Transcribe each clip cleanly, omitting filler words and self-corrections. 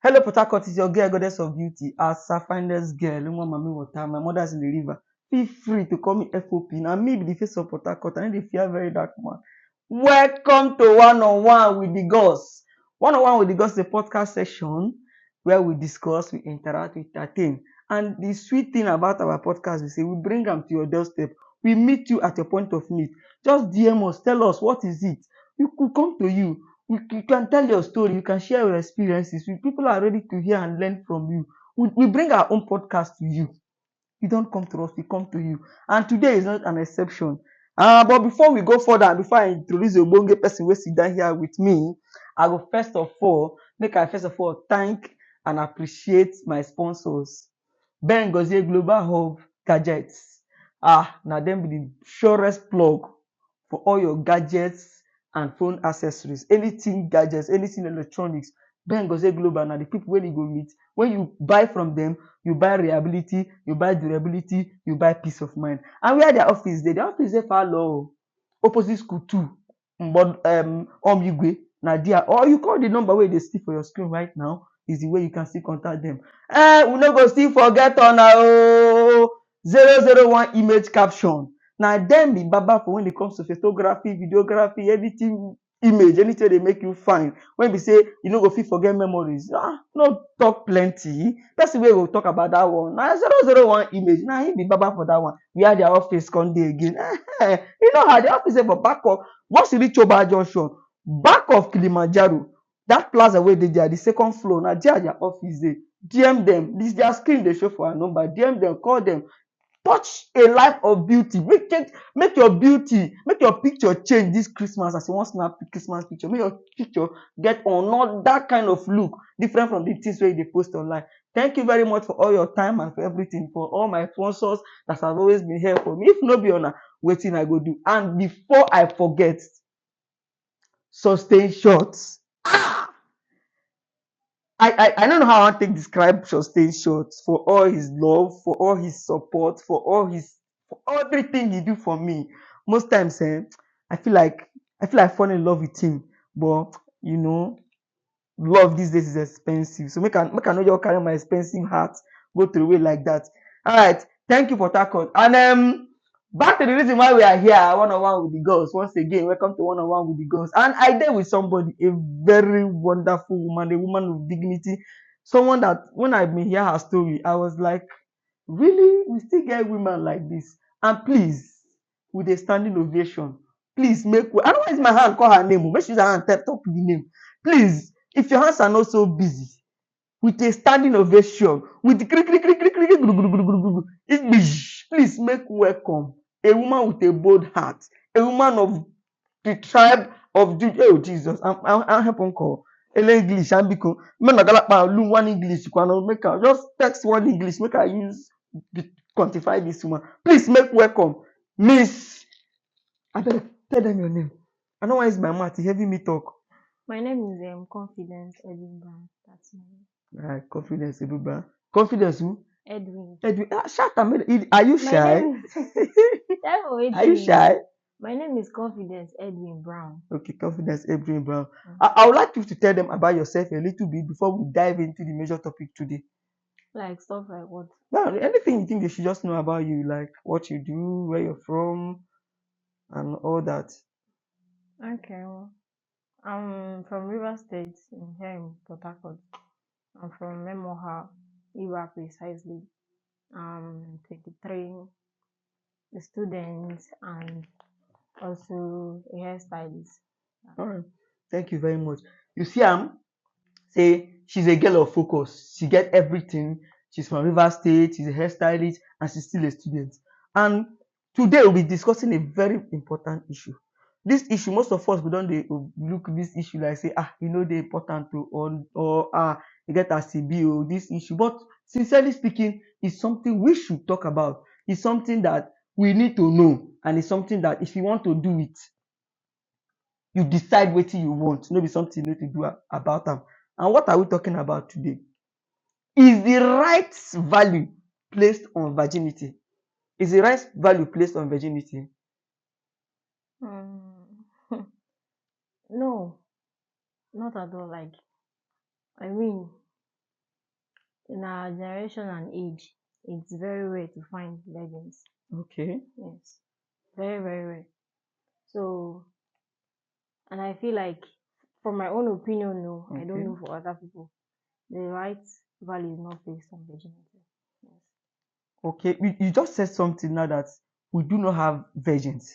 Hello, Port Harcourt is your girl, goddess of beauty. As a finest girl, mommy water. My mother's in the river. Feel free to call me FOP. Now, me be the face of Port Harcourt. I need to fear very dark man. Welcome to One on One with the Gods. One on One with the Gods is a podcast session where we discuss, we interact, we entertain. And the sweet thing about our podcast is we bring them to your doorstep. We meet you at your point of need. Just DM us, tell us what is it. We could come to you. You can tell your story, you can share your experiences. People are ready to hear and learn from you. We bring our own podcast to you. You don't come to us, we come to you. And today is not an exception. But before we go further, before I introduce the Obonge person who sit down here with me, I will first of all thank and appreciate my sponsors. Ben Gozie Global Hub Gadgets. Now them be the surest plug for all your gadgets and phone accessories. Anything gadgets, anything electronics. Ben Gozie Global na the people wey you go meet. When you buy from them, you buy reliability, you buy durability, you buy peace of mind. And where their office dey? Their office dey far low, opposite school 2, but Omigwe na there. Or you call the number wey dey see for your screen right now is the way you can still contact them. We no go still forget on our 001 image caption. Na dem be baba for when it comes to photography, videography, editing image, anything dey make you fine. When we say you no go fit forget memories, no talk plenty. Person wey go talk about that one na 001 image. Na him be baba for that one. Where their office come dey again. You know how the office dey for back of, once you reach Choba Junction, back of Kilimanjaro, that plaza wey dey there, the second floor, na there their office dey. DM them. This their screen dey show for our number. DM them, call them. Touch a life of beauty. Make your beauty, make your picture change this Christmas as you want snap Christmas picture. Make your picture get another kind of look, different from the things wey you dey post online. Thank you very much for all your time and for everything, for all my sponsors that have always been here for me. If no be una, wetin I go do? And before I forget, Sustain Shorts. I don't know how I want to describe Sustain Shorts for all his love, for all his support, for everything he do for me. Most times, I feel like falling in love with him, but you know, love these days is expensive. So make I not just carry my expensive heart go through away like that. All right, thank you for Takot. And back to the reason why we are here, one on one with the girls. Once again, welcome to one on one with the girls. And I did with somebody, a very wonderful woman, a woman of dignity, someone that when I been hear her story, I was like, really, we still get women like this? And please, with a standing ovation, please make way. I don't use my hand call her name. Make sure her hand top the name. Please, if your hands are not so busy, with a standing ovation, with the please make welcome a woman with a bold heart, a woman of the tribe of oh Jesus, I'm help on call. English, I'm because man one English, make her just text one English, make her use quantify this woman. Please make welcome, Miss. I better tell them your name. I don't want to use my mouth, heavy me talk. My name is Confidence Edwin. That's my name. Confidence Edwin. Confidence who? Edwin. Shut up. Are you shy? Are you shy? My name is Confidence Edwin Brown. Okay, Confidence Edwin Brown. I would like you to tell them about yourself a little bit before we dive into the major topic today. Like stuff like what? Well, anything you think they should just know about you, like what you do, where you're from, and all that. Okay, well, I'm from River State here in Port Harcourt. I'm from Memoha, Iwa precisely. 23, a student, and also a hairstylist. All right. Thank you very much. You see, say she's a girl of focus. She get everything. She's from River State. She's a hairstylist, and she's still a student. And today we'll be discussing a very important issue. This issue, most of us we don't look this issue like say the important to or you get a CB this issue. But sincerely speaking, it's something we should talk about. It's something that we need to know, and it's something that if you want to do it, you decide what you want. No be something you need to do about them. And what are we talking about today? Is the right value placed on virginity? Is the right value placed on virginity? No, not at all. Like, I mean, in our generation and age, it's very rare to find virgins. Okay. Yes, very, very rare. So, and I feel like, from my own opinion, no, I don't Okay. know for other people, the right value is not based on virginity. Yes. Okay. You just said something now that we do not have virgins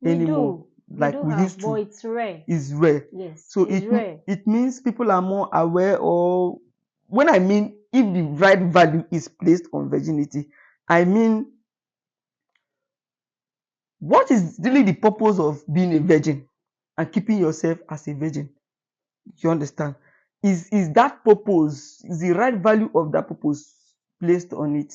We anymore do, we like do we have, used but to. it's rare. It's rare. Yes, So it's rare. it means people are more aware, or when I mean if the right value is placed on virginity, I mean what is really the purpose of being a virgin and keeping yourself as a virgin? You understand? Is that purpose, is the right value of that purpose placed on it?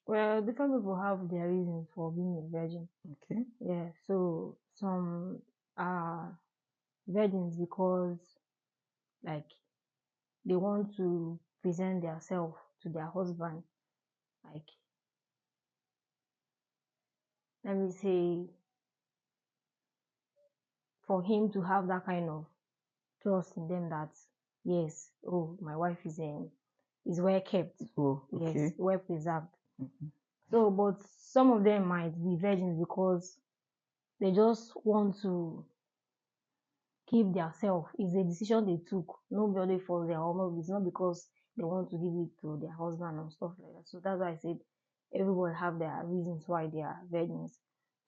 Well, different people have their reasons for being a virgin. Okay. Yeah, so some are virgins because, like, they want to present themselves to their husband, like, let me say, for him to have that kind of trust in them that, yes, oh, my wife is well kept, Oh, yes, okay. well preserved. Mhm. So, but some of them might be virgins because they just want to keep their self. It's a decision they took. Nobody forced their husband. It's not because they want to give it to their husband and stuff like that. So that's why I said everyone have their reasons why they are virgins.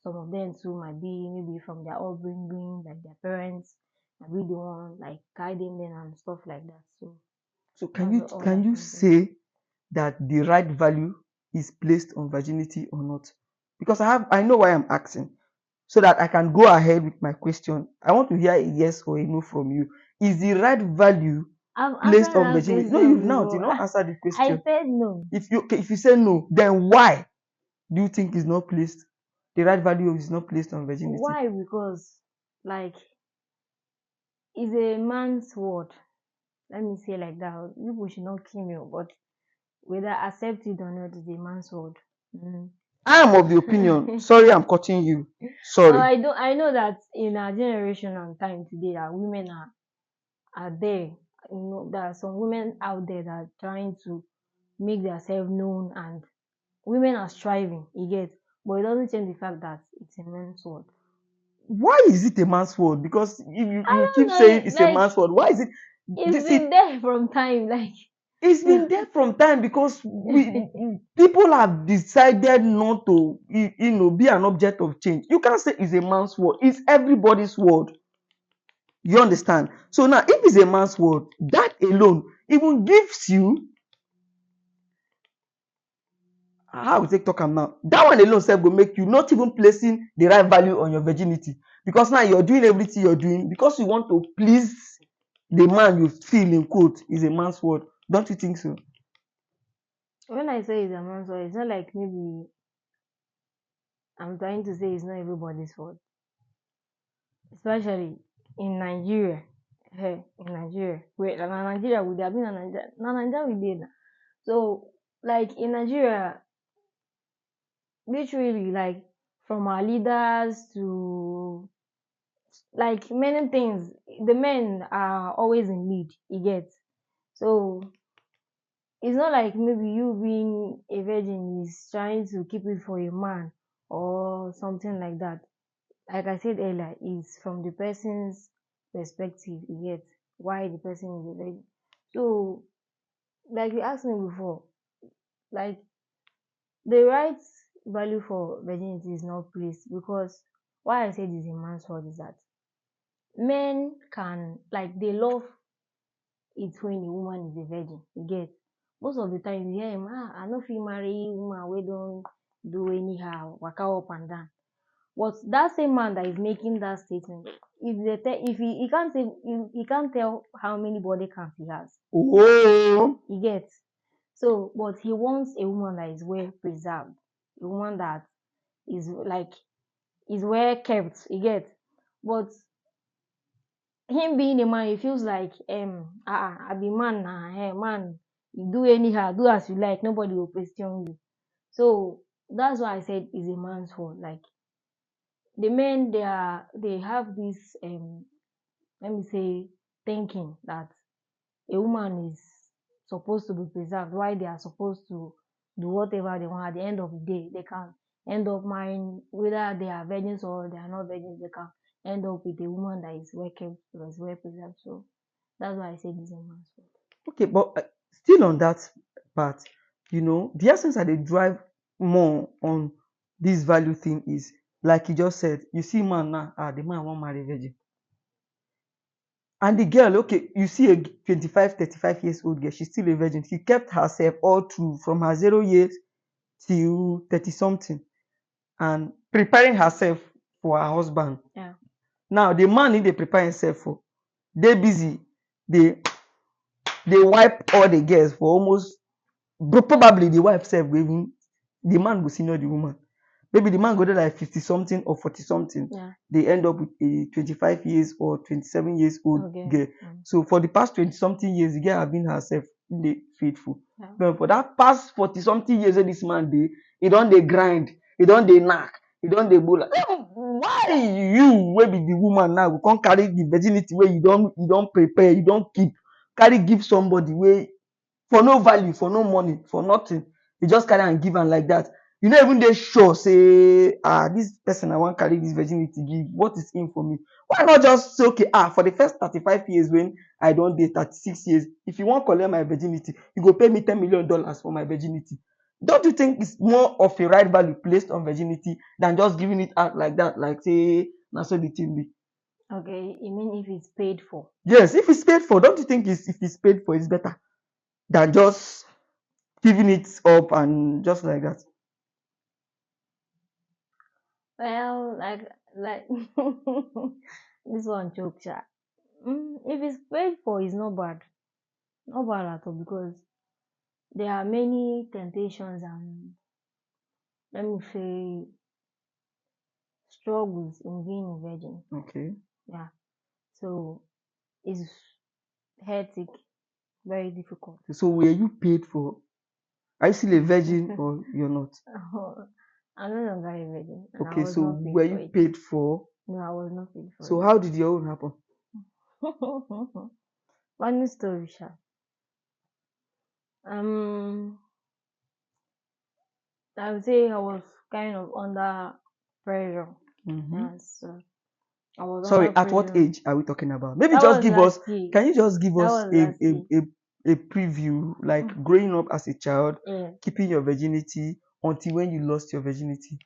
Some of them too might be maybe from their upbringing, like their parents might be the one like guiding them and stuff like that. So So that's all I can you can say. say that the right value is placed on virginity or not? Because I know why I'm asking, so that I can go ahead with my question. I want to hear a yes or a no from you. Is the right value I've placed answered on that virginity? No, question you've not. You before. not answered the I question. said no. If you say no, then why do you think is not placed? The right value is not placed on virginity. Why? Because, like, it's a man's word. Let me say like that. People should not kill me, but whether accept it or not, it's a man's word. Mm. I am of the opinion. Sorry, I'm cutting you. Sorry. I don't. I know that in our generation and time today, that women are there. You know, there are some women out there that are trying to make themselves known, and women are striving. You get, but it doesn't change the fact that it's a man's word. Why is it a man's word? Because if you I keep don't saying know. it's a Like, man's word, why is it? it's This it, been there from time. Like, it's been there from time because people have decided not to be an object of change. You can't say it's a man's word. It's everybody's word. You understand? So now, if it's a man's word, that alone even gives you, how we take talk am now, that one alone sef go make you not even placing the right value on your virginity, because now you're doing everything you're doing because you want to please the man you feel in quote is a man's word. Don't you think so? when I say it's a man's word, it's not like maybe I'm trying to say it's not everybody's word, especially in Nigeria. Hey, in Nigeria, wait, na Nigeria we dey, abi na Nigeria we dey na. So, like, in Nigeria, literally, like, from our leaders to, like, many things, the men are always in lead. You get, so it's not like maybe you being a virgin is trying to keep it for a man or something like that. Like I said earlier, it's from the person's perspective, you get, why the person is a virgin. So, like you asked me before, like, the right value for virginity is not placed, because why I said it's a man's word is that men can, like, they love it when a woman is a virgin. You get, most of the time you hear him, I no fit marry woman wey don do anyhow, waka up and down. But that same man that is making that statement, if he can't say, he can't tell how many body counts he has. Oh, He gets, so, but he wants a woman that is well preserved, a woman that is like, is well kept. He gets, but him being a man, he feels like, I be man now, man, you do anyhow, do as you like, nobody will question you. So that's why I said it's a man's fault. Like, the men, they have this, let me say, thinking that a woman is supposed to be preserved, why they are supposed to do whatever they want. At the end of the day, they can end up marrying, whether they are virgins or they are not virgins, they can end up with a woman that is well kept, that is well preserved. So that's why I say this is a man's fault. Okay, but still on that part, the essence that they drive more on this value thing is, like you just said, you see man now, the man won't marry virgin. And the girl, okay, you see a 25, 35 years old girl, she's still a virgin. She kept herself all through from her 0 years till 30 something and preparing herself for her husband. Yeah. Now, the man need to prepare himself for, they busy, they wipe all the girls for almost, probably the wife self go even, the man go senior the woman. Maybe the man go there like 50 something or 40 something. Yeah. They end up with a 25 years or 27 years old Okay. girl. So for the past 20 something years, the girl have been herself faithful. Yeah. But for that past 40 something years of this man, he don't they grind, he don't they knack, he don't they bull. Why you wey be the woman now, we can't carry the virginity where you don't prepare, you don't keep, carry give somebody where for no value, for no money, for nothing, you just carry and give am like that. You no even dey sure say, this person I wan carry this virginity give, what is in for me? Why not just say, okay, for the first 35 years when I don dey 36 years, if you wan collect my virginity, you go pay me $10 million for my virginity. Don't you think it's more of a right value placed on virginity than just giving it out like that, like say na so the thing be? Okay, you mean if it's paid for? Yes, if it's paid for, don't you think if it's paid for, it's better than just giving it up and just like that? Well, like this one joke, sha. If it's paid for, it's not bad, not bad at all, because there are many temptations and, let me say, struggles in being a virgin. Okay. Yeah, so it's hectic, very difficult. So were you paid for? Are you still a virgin or you're not? I'm no longer a virgin, and I Okay, was so not paid were for you it. paid for? No, I was not paid for So it. how did your own happen? Funny story, sha. Um, I would say I was kind of under pressure. Yes, so I was Sorry, under at what pressure. age are we talking about? Maybe That just was give us, last year. can you just give That us was last year. a preview, like growing up as a child, Yeah. keeping your virginity until when you lost your virginity?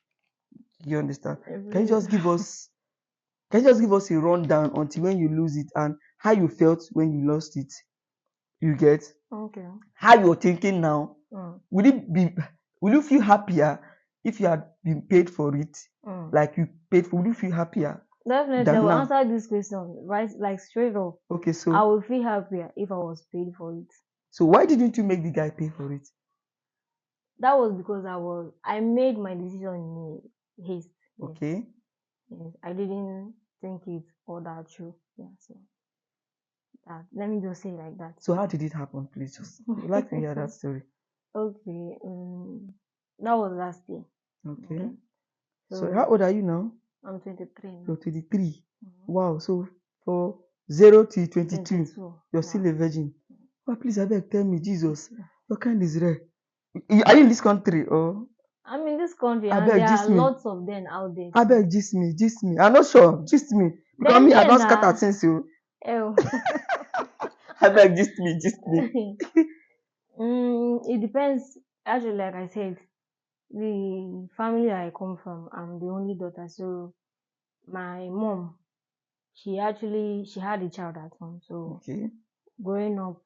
You understand? A Can you preview. just give us Can you just give us a rundown until when you lose it and how you felt when you lost it? You get Okay. how you're thinking now. Mm. Will you feel happier if you had been paid for it? Like you paid for, will you feel happier Definitely, I than will now? answer this question right, like straight up. Okay, I so would feel happier if I was paid for it. why didn't you make the guy pay for it? That was because I made my decision in haste. Yes. Okay. Yes. I didn't think it all that through. Yeah. So let me just say it like that. So how did it happen? Please just I'd like to hear that story. Okay. That was last year. Okay. So So how old are you now? I'm 23 now. You're 23. Wow. So for 0 to 22, 22. you're still a virgin. Oh, please, I beg, tell me, Jesus, your kind is rare. Are you in this country or? I'm in this country I and beg, there are gist me. lots of them out there. I beg, gist me, gist me. I'm not sure, gist me. Because Then me, I don't there scatter na. things, you. Oh. I beg, gist me, gist me. It depends. Actually, like I said, the family I come from, I'm the only daughter. So my mom, she had a child at home. So Okay. growing up,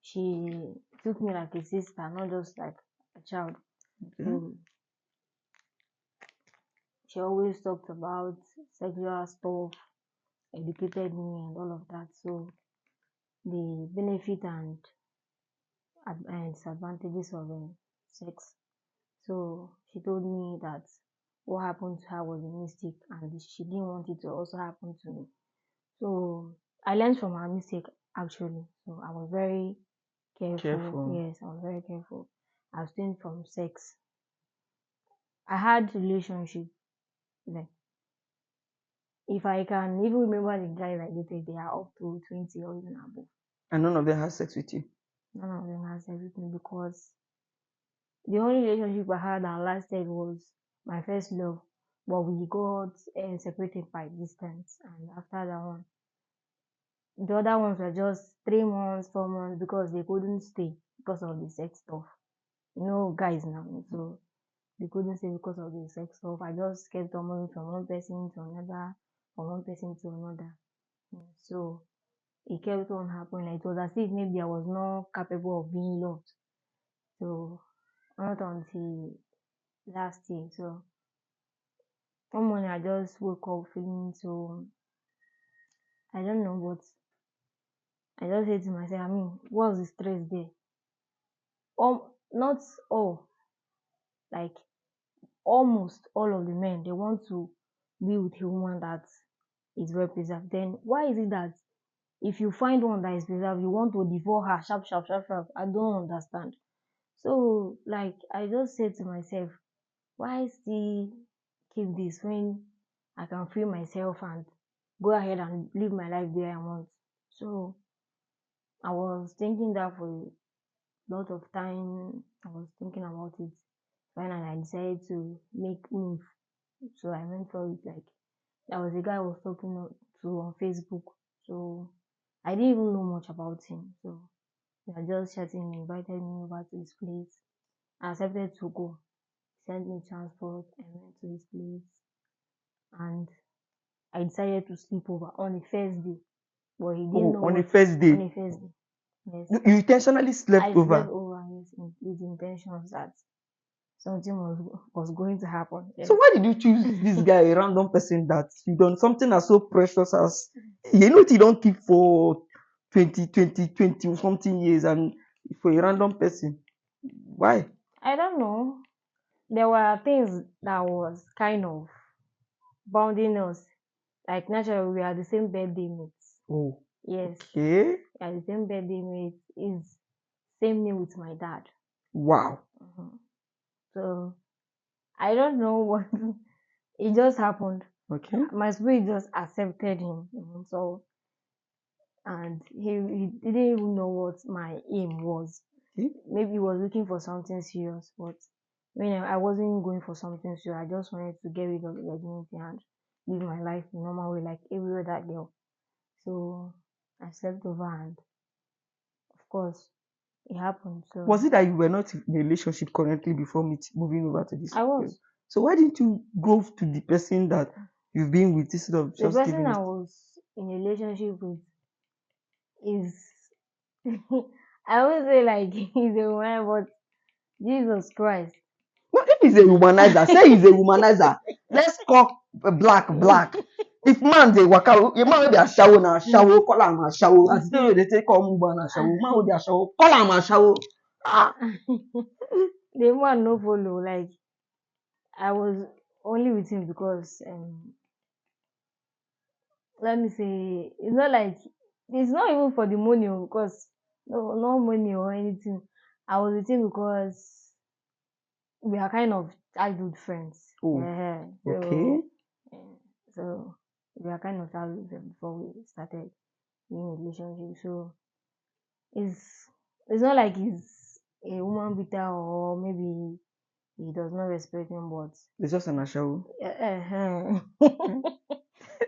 she took me like a sister, not just like a child. Okay. So she always talked about sexual stuff, educated me and all of that. So the benefit and disadvantages of sex. So she told me that what happened to her was a mistake and she didn't want it to also happen to me. So I learned from her mistake actually. So I was very careful. Yes, I was very careful. I abstained from sex. I had relationship. Like if I can even remember the guys I dated, they are up to 20 or even above. And none of them has sex with you. None of them has everything because the only relationship I had that lasted was my first love, but we got separated by distance, and after that one, the other ones were just 3 months, 4 months because they couldn't stay because of the sex stuff. You know, guys now, so they couldn't stay because of the sex stuff. I just kept on moving from one person to another, from one person to another. So it kept on happening. It was as if maybe I was not capable of being loved. So not until last year. So one morning I just woke up feeling so, I don't know, but I just said to myself, I mean, what's the stress there? Not all, like almost all of the men, they want to be with a woman that is well preserved. Then why is it that if you find one that is preserved, you want to devour her sharp, sharp, sharp, sharp? I don't understand. So like I just said to myself, why still keep this when I can free myself and go ahead and live my life the way I want? So I was thinking that for a lot of time. I was thinking about it. Finally, I decided to make move. So I went for it. Like there was a guy I was talking to on Facebook. So I didn't even know much about him. So we were just chatting. He invited me over to his place. I accepted to go. He sent me transport. I went to his place and I decided to sleep over on the first day. But he didn't Oh, know on the what first on day, the first day. Yes. you intentionally slept I slept over. over, yes, with the intentions that something was going to happen. So Yes. why did you choose this guy, a random person that you done something as so precious as you know it you don't keep for 20 something years and for a random person? Why? I don't know. There were things that was kind of bounding us. Like naturally we are the same birthday mates. Oh, Yes. okay. We are the same birthday mates. Is same name with my dad. Wow. So I don't know what it just happened. Okay. My spirit just accepted him. So and he didn't even know what my aim was. Okay. Maybe he was looking for something serious, but when I wasn't going for something serious, I just wanted to get rid of the virginity and live my life in normal way like every other girl. So I slept over and of course it happened. Was So it that you were not in a relationship currently before moving over to this? I was So why didn't you go to the person that you've been with instead of the just person giving I it? was in a relationship with is I won't say like he's a woman, but Jesus Christ. What if he's a womanizer? Say he's a womanizer. Let's call black black. If man dey waka, a man wey be ashawo na ashawo, call am ashawo. As the way they take call mugba na ashawo, man wey be ashawo, call am ashawo. Ah, The woman no follow. Like I was only with him because let me say it's not like it's not even for the money because no money or anything. I was with him because we are kind of childhood friends. oh, okay. Eh, so we are kind of childhood friends before we started being in a relationship. So it's it's not like he's a woman beater or maybe he does not respect him, but It's just an ashawo.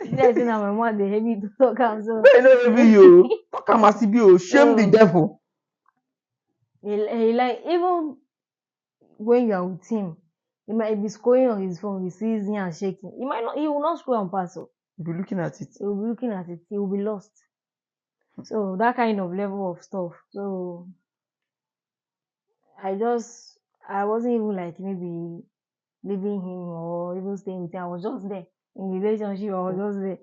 you guys say now my mom they help me to talk am so May no envy you. Talk am as e be o. Shame the so devil. he like even when you are with him, he might be scrolling on his phone, he sees me and shaking. He will not scroll and pass. So You be looking at it. he will be looking at it, he will be lost. So that kind of level of stuff. So I just I wasn't even like maybe leaving him or even staying with him. I was just there in the relationship. I was just there.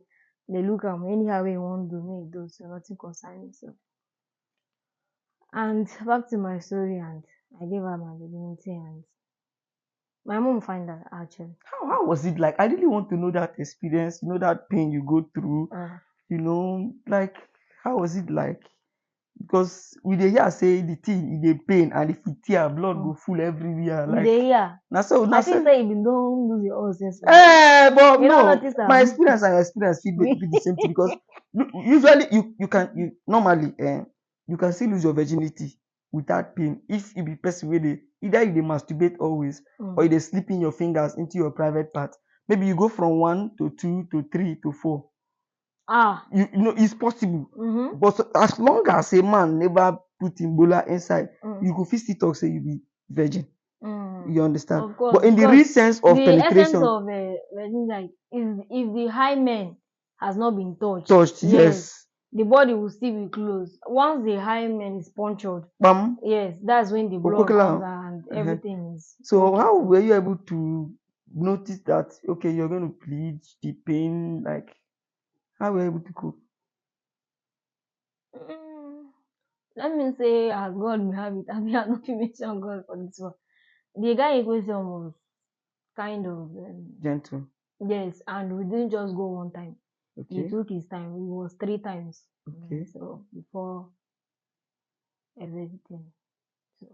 They look at me anyhow they want to make those so nothing concerning. So and back to my story and I gave her my virginity and my mom find that actually. How was it like? I really want to know that experience, you know, that pain you go through, you know, like how was it like? Because we dey hear say the thing e dey pain and if you tear blood go full everywhere. You Like dey hear? na so I think say you been don lose your own since but you don't no, notice my am. experience and your experience fit be the same thing because usually you normally you can still lose your virginity without pain. If you be person where they either you dey masturbate always or you dey slip in your fingers into your private part, maybe you go from 1 to 2 to 3 to 4. You know it's possible. But as long as a man never put in bola inside, you go fit still talk say you be virgin. You understand? Of course, But in the real sense of the essence penetration, of virginity like is if the hymen has not been touched, yes. the body will still be closed. Once the hymen is punctured, Bam. yes, that's when the blood comes out and everything is. So how were you able to notice that okay, you're going to bleed, the pain, like how were you able to cope? Let me say, as God may have it, I mean, I'm not to mention God for this one. The guy in question was kind of Gentle. yes, and we didn't just go one time. He Okay. took his time. It was 3 times. Okay. So before everything. So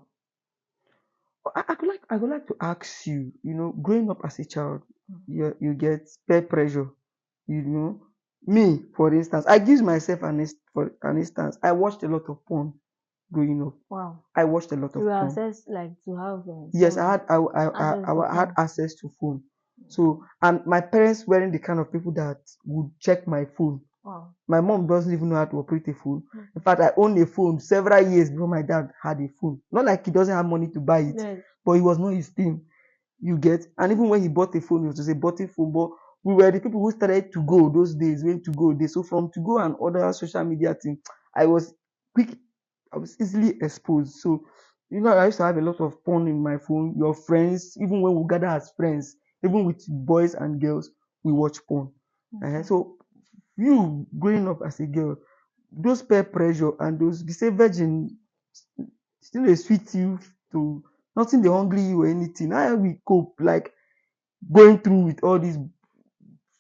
I would like to ask you, you know, growing up as a child, you get peer pressure, you know. Me, for instance, I give myself for an instance. I watched a lot of porn growing up. wow. I watched a lot of You porn. access like to have Yes, some access to I had phone. access to phone. So, and my parents weren't the kind of people that would check my phone. Wow. My mom doesn't even know how to operate a phone. In fact, I owned a phone several years before my dad had a phone. Not like he doesn't have money to buy it, Yes. but it was not his thing. You get? And even when he bought a phone, it was just a bought phone. But we were the people who started to go those days, when to go days. So from to go and other social media thing, I was quick, I was easily exposed. So, you know, I used to have a lot of porn in my phone. Your friends, even when we gather as friends, even with boys and girls, we watch porn. So you growing up as a girl, those peer pressure and those, they say virgin still a sweet you to nothing they hungry you or anything. How we cope like going through with all this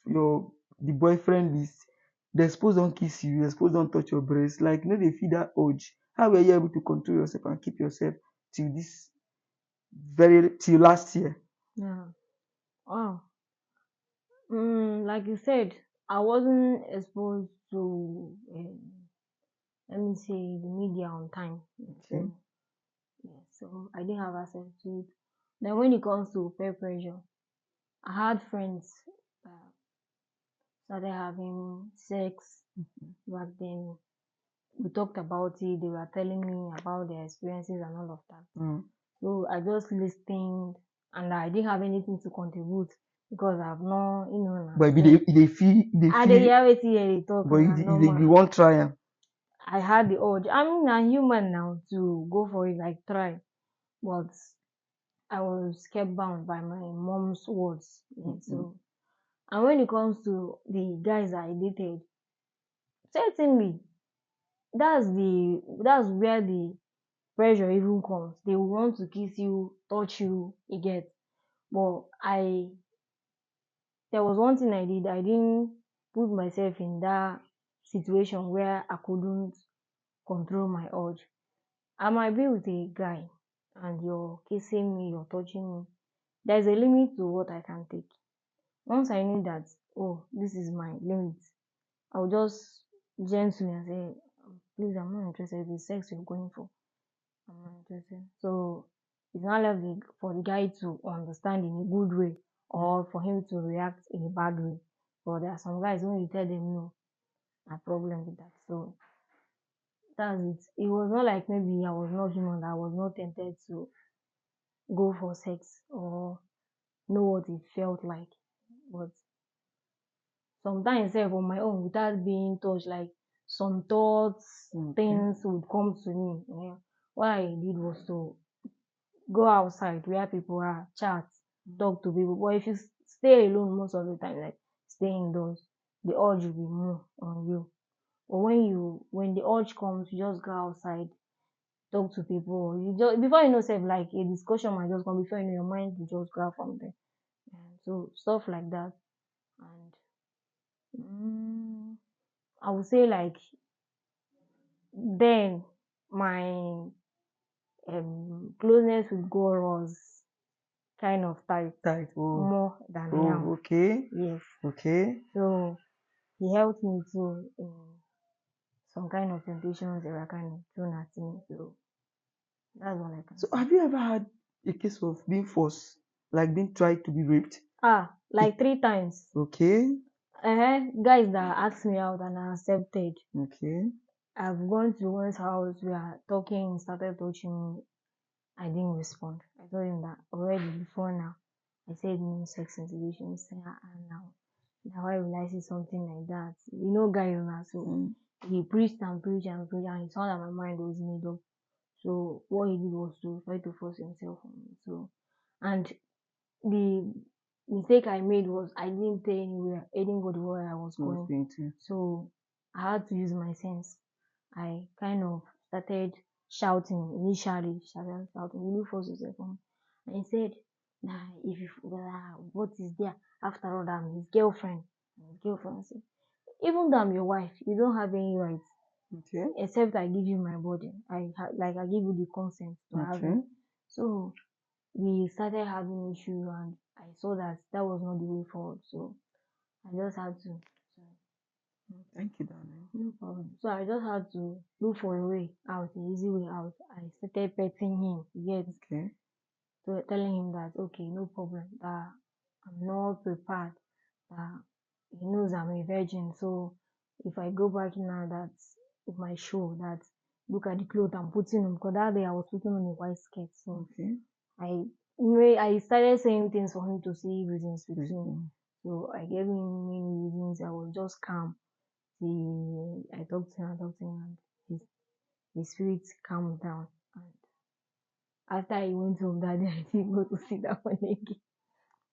your the boyfriend list, the suppose don't kiss you, the suppose don't touch your breast, like you know they feel that urge. How were you able to control yourself and keep yourself till this till last year? Yeah. Wow. Like you said, I wasn't exposed to let me say the media on time. Okay. So yeah, so I didn't have access to it. Then when it comes to peer pressure, I had friends that started having sex back then. We talked about it, they were telling me about their experiences and all of that. So I just listened and I didn't have anything to contribute because I've not, But I the reality they talk but na normal. you won't try am. I had the urge. I mean, I'm human now to go for it, like try, but I was kept bound by my mom's words. Yeah, so, and when it comes to the guys I dated, certainly that's where the pressure even comes. They will want to kiss you, touch you, you get. But there was one thing I did. I didn't put myself in that situation where I couldn't control my urge. I might be with a guy and you're kissing me, you're touching me. There's a limit to what I can take. Once I knew that, oh, this is my limit, I'll just gently and say, please, I'm not interested in the sex you're going for. I'm not interested. So it's not left for the guy to understand in a good way or for him to react in a bad way. But there are some guys when you tell them no, no problem with that. So that's it. It was not like maybe I was not human, I was not tempted to go for sex or know what it felt like. But sometimes on my own without being touched, like some thoughts, things would come to me. Yeah. What I did was to go outside where people are, chat, talk to people. But if you stay alone most of the time, like stay indoors, the urge will be more on you. But when the urge comes, you just go outside, talk to people. You just before you know, self like a discussion might just come. Before you know, your mind will just grab from there. So stuff like that, and I would say like then my closeness with God was kind of tight Oh, more than now. okay. Yes. Okay. So he helped me too in some kind of temptations that were kind of thrown at me. So That's all I can So say. have you ever had a case of being forced, like being tried to be raped? Like 3 times. Okay, Guys that asked me out and I accepted. okay, I've gone to one's house, we are talking, started touching me. I didn't respond. I told him that already before now. I said no sex inhibition. He said, now. Now why will I say something like that? You know, guys now. So mm, he preached and preached and preached, and he saw that my mind was made up. So what he did was to try to force himself on me. So, and the mistake I made was I didn't tell anybody where I was I was going. going to. So I had to use my sense. I kind of started shouting initially, started shouting, "Will you force yourself on me?" And he said, "Nah, if you what is there? After all, I'm his girlfriend." And his girlfriend said, "Even though I'm your wife, you don't have any rights Okay, except I give you my body. I give you the consent to have okay. me." So we started having issue, and I saw that that was not the way forward. So I just had to. Thank you, darling. No problem. So I just had to look for a way out, an easy way out. I started petting him, yet Okay, telling him that okay, no problem, that I'm not prepared, that he knows I'm a virgin. So if I go back now, that's it might show that look at the clothes I'm putting on. Because that day I was putting on a white skirt. So okay. I started saying things for him to see reasons with me. Mm, So I gave him many reasons. I was just calm. I talked to him, and his spirits calmed down. And after he went home that day, I didn't go to sit down again.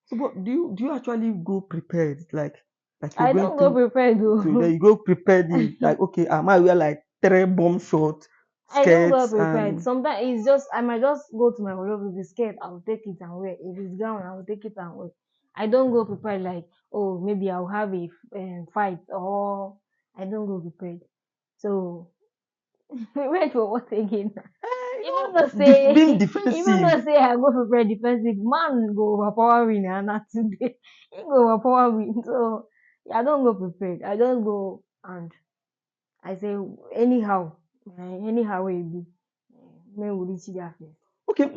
So, but do you actually go prepared, like you're I going don't go prepared to there? though. You go prepared, like okay, I might wear like 3 bomb short I don't go skirts prepared. and Sometimes it's just I might just go to my wardrobe. If it's scared, I'll take it and wear. If it's gown, I'll take it and wear. I don't go prepared like oh maybe I'll have a fight or I don't go prepared. So wait for what again? Even though being say even defensive. though say I go prepare defensive, man go overpower me na na today. He go overpower me. So I don't go prepared. I just go and I say anyhow, anyhow it be. Men will reach their face. Okay,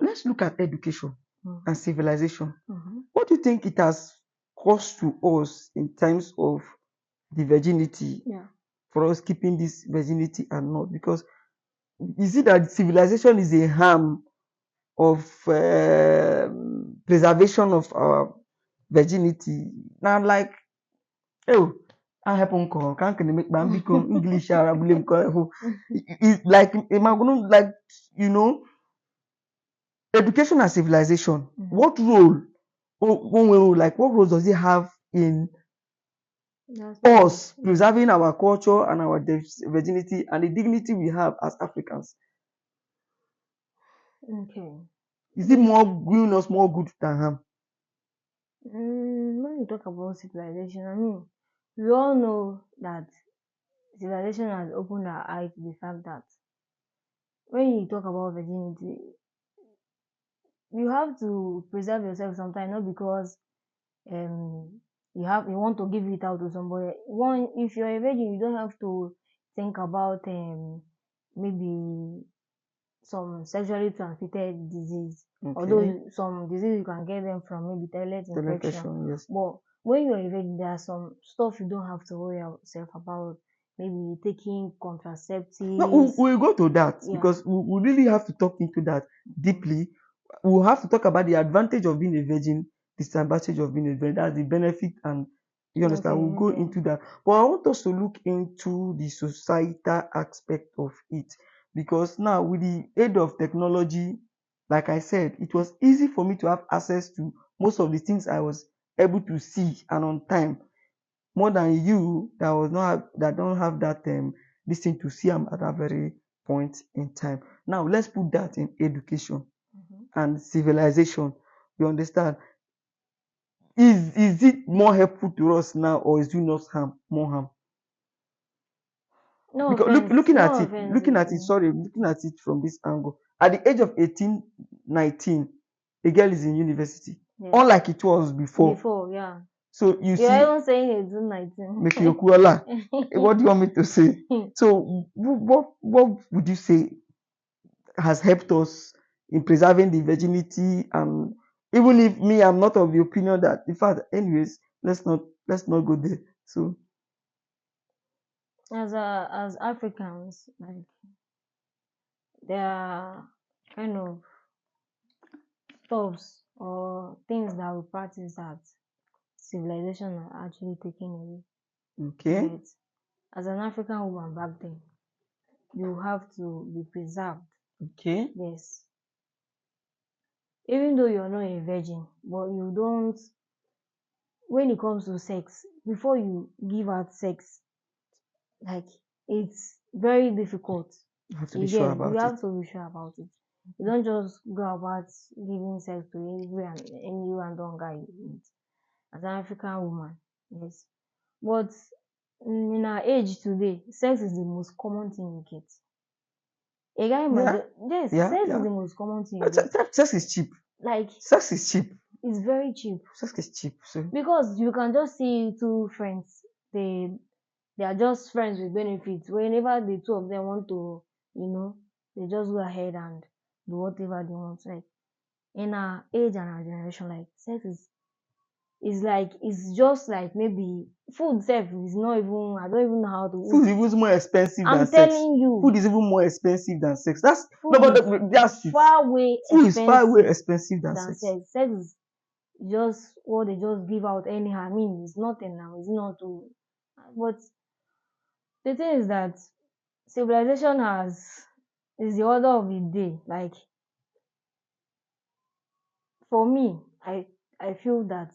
let's look at education and Mm-hmm. civilization. Mm-hmm. What do you think it has cost to us in terms of the virginity, Yeah. for us keeping this virginity and not? Because you see that civilization is a harm of preservation of our virginity. Now, like, oh, I happen call can't make bambiko English Arab call. It's like, am I going to like, you know, education and civilization? Mm-hmm. What role? Like, what role does it have in That's true. us preserving our culture and our virginity and the dignity we have as Africans? Okay. Is it The more doing us more good than harm? when you talk about civilization, I mean, we all know that civilization has opened our eyes to the fact that when you talk about virginity, you have to preserve yourself sometimes, not because you want to give it out to somebody. One, if you're a virgin, you don't have to think about maybe some sexually transmitted disease. Although Okay, some disease you can get them from maybe toilet infection. infection, yes. But when you're a virgin, there are some stuff you don't have to worry yourself about. Maybe taking No, contraceptives. we'll go to that Yeah. because we really have to talk into that Mm. deeply. We'll have to talk about the advantage of being a virgin, disadvantage of being a virgin. That's the benefit, and you understand. Okay, We'll go okay. into that. But I want us to look into the societal aspect of it because now, with the aid of technology, like I said, it was easy for me to have access to most of the things I was able to see and on time more than you that don't have that this thing to see am at that very point in time. Now let's put that in education Mhm. and civilization. You understand? Is it more helpful to us now or is doing us harm more harm? No Because offense, no offense. looking at it, sorry, looking at it from this angle. At the age of 18, 19, a girl is in university. Yes. Unlike it was before. Before, yeah. So you You're see, even saying it's 19. make you what do you want me to say? So what would you say has helped us in preserving the virginity. And even if me, I'm not of the opinion that, in fact, anyways, let's not go there. So As Africans, like there are kind of stuffs or things that we practice that civilization are actually taking away. okay, Yet, as an African woman back then, you have to be preserved. okay, Yes, even though you're not a virgin, but you don't. When it comes to sex, before you give out sex, like it's very difficult. you have to be You sure get, you about it. have to be sure about it. You don't just go about giving sex to any random guy you meet. As an African woman, yes. But in our age today, sex is the most common thing you get. A guy might Yeah, just, yes, yeah, sex is yeah. the most common thing you get. Sex is cheap. Like Sex is cheap. it's very cheap Sex is cheap. So because you can just see two friends. They are just friends with benefits. Whenever the two of them want to, they just go ahead and do whatever they want. Like in our age and our generation, like sex is like it's just like maybe food self is not even I don't even know how to food is even more expensive than I'm sex. telling Food you, is even more expensive than sex. That's no, food but is that's it. far way Food is far way expensive expensive than than sex. sex. Sex is just what they just give out anyhow. I mean, it's nothing now. It's not to. But the thing is that civilization has is the order of the day. Like for me, I feel that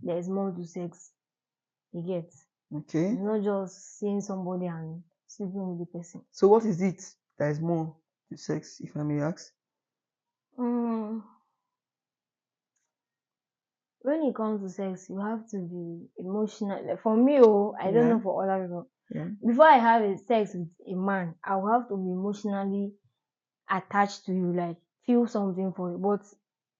there is more to sex. You get. Okay. It's not just seeing somebody and sleeping with the person. So what is it that is more to sex, if I may ask? Mm, when it comes to sex, you have to be emotional. Like for me, I don't Yeah, know for other people. yeah. Before I have a sex with a man, I will have to be emotionally attached to you, like feel something for you. But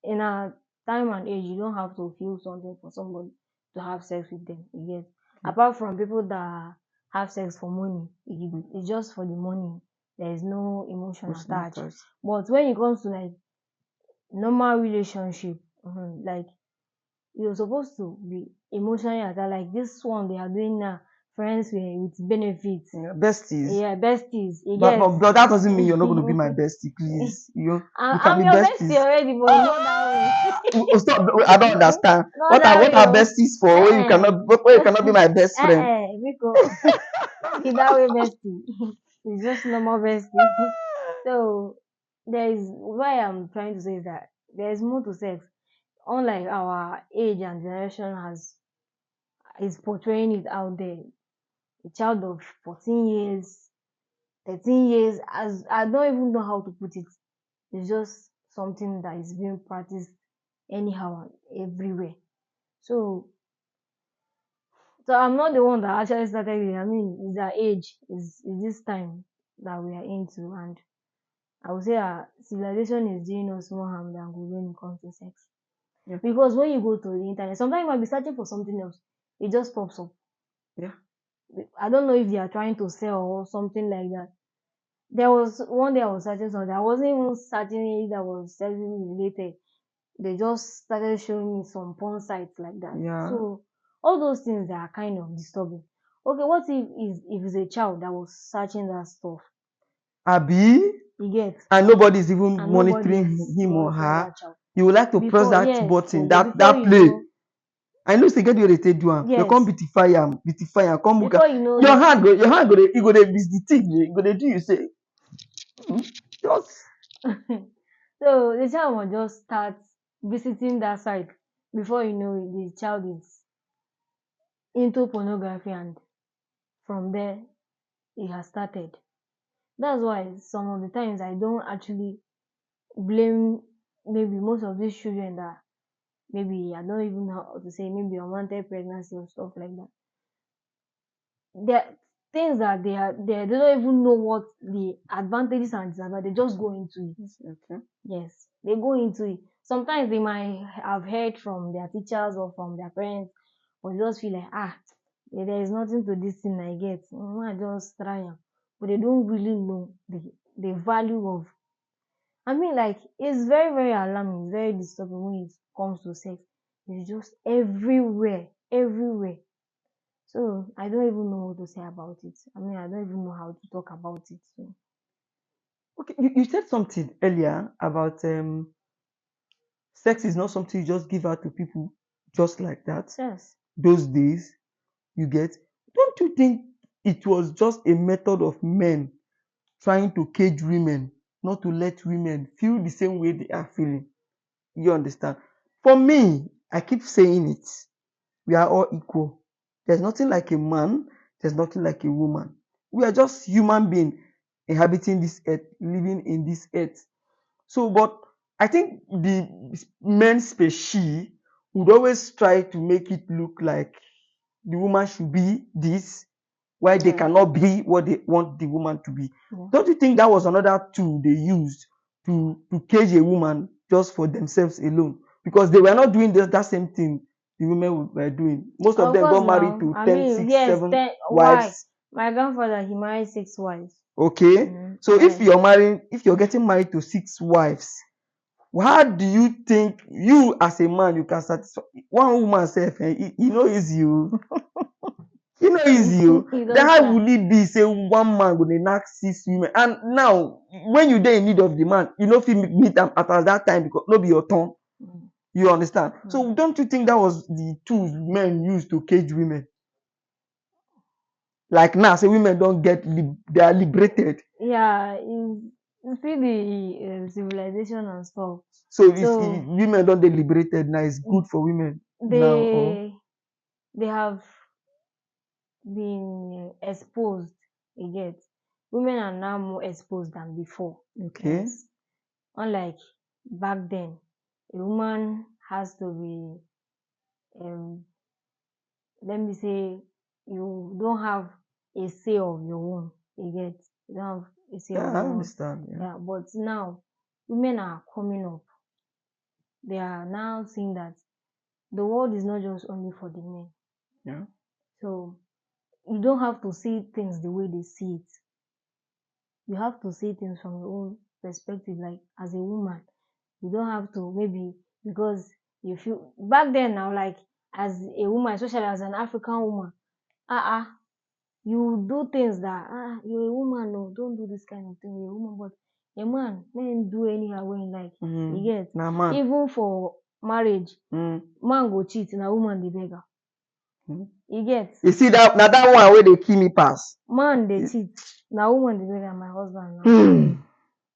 in a time and age, you don't have to feel something for somebody to have sex with them. You get apart from people that have sex for money, it's just for the money. There is no emotion Emotional attached. attached. But when it comes to like normal relationship, like you're supposed to be emotionally attached. Like this one they are doing now, friends with benefits. Yeah, besties. Yeah, besties. You But, get. but but that doesn't mean you're not going to be my bestie, please. You can I'm be your bestie besties. already, but it's not that way. Stop! I don't understand. Not What are that what way, are oh. besties for? Eh, Where you cannot be my best friend. Because be that way, bestie. It's just normal bestie. So there is why I'm trying to say is that there is more to sex. Unlike our age and generation has is portraying it out there. A child of 14 years, 13 years, as I don't even know how to put it. It's just something that is being practiced anyhow and everywhere. So, so I'm not the one that actually started it. I mean, it's our age, is this time that we are into, and I would say civilization is doing us more harm than good when it comes to sex. Yeah, Because when you go to the internet, sometimes you might be searching for something else, it just pops up. yeah. I don't know if they are trying to sell or something like that. There was one day I was searching something. I wasn't even searching it that was sexually related. They just started showing me some porn sites like that. Yeah. So all those things that are kind of disturbing. Okay, what if it's a child that was searching that stuff? Abi, You get and nobody is even and nobody monitoring is him or monitoring her. that child. You would like to press Before that yes, button, okay, before that you play. know, I know say get the way they take do am. They come yes, beautify am, come book am. before you know Your hand go dey, you go dey miss the thing. You go dey do you say, just so the child will just start visiting that site. Before you know it, the child is into pornography and from there it has started. That's why some of the times I don't actually blame maybe most of these children that maybe I don't even know how to say maybe unwanted pregnancy or stuff like that. There things that they don't even know what the advantages and disadvantages. They just go into it. okay. Yes, they go into it. Sometimes they might have heard from their teachers or from their parents, but they just feel like there is nothing to this thing I get. I just try am. But they don't really know the value of I mean, like, it's very, very alarming. It's very disturbing when it comes to sex. It's just everywhere, everywhere. So I don't even know what to say about it. I mean, I don't even know how to talk about it. So Okay, you said something earlier about sex is not something you just give out to people just like that. yes, Those days, you get. Don't you think it was just a method of men trying to cage women, not to let women feel the same way they are feeling? You understand? For me, I keep saying it. We are all equal. There's nothing like a man, there's nothing like a woman. We are just human beings inhabiting this earth, living in this earth. So, but I think the men species would always try to make it look like the woman should be this, why they yeah, cannot be what they want the woman to be. yeah. Don't you think that was another tool they used to cage a woman just for themselves alone? Because they were not doing that same thing the women were doing. Most of Of them course, got married now. to I 10, mean, 6, yes. 7 Then why? wives. My grandfather, he married 6 wives. Okay. So if Yes. you're marrying, if you're getting married to 6 wives, how do you think you as a man you can satisfy one woman self? E no easy o. E no easy o. He Then don't how try. will it be say one man go dey knack 6 women? And now when you dey in need of the man, you no fit meet am at that time because no be your turn. Mm, You understand? mm. So don't you think that was the tools men use to cage women? Like now, say women don get they are liberated. Yeah, it's see the civilization and stuff. So if So women don dey liberated now, it's good for women now. Or they they have been exposed. You get, women are now more exposed than before. okay, Yes, unlike back then, a woman has to be um let me say, you don't have a say of your own. You get, you don't have a say yeah, of I your own. understand. Yeah, Yeah, but now women are coming up. They are now seeing that the world is not just only for the men. yeah. So you don't have to see things the way they see it. You have to see things from your own perspective. Like as a woman, you don't have to maybe because you feel back then now, like as a woman, especially as an African woman, uh you do things that you're a woman, no, don't do this kind of thing. You're a woman, but a man, men do anyhow when you like. You get, Na man. even for marriage, man go cheat, na woman the beggar. You get, You see that now that one where they kill me pass. man they cheat, na woman the beggar. My husband now. Hmm.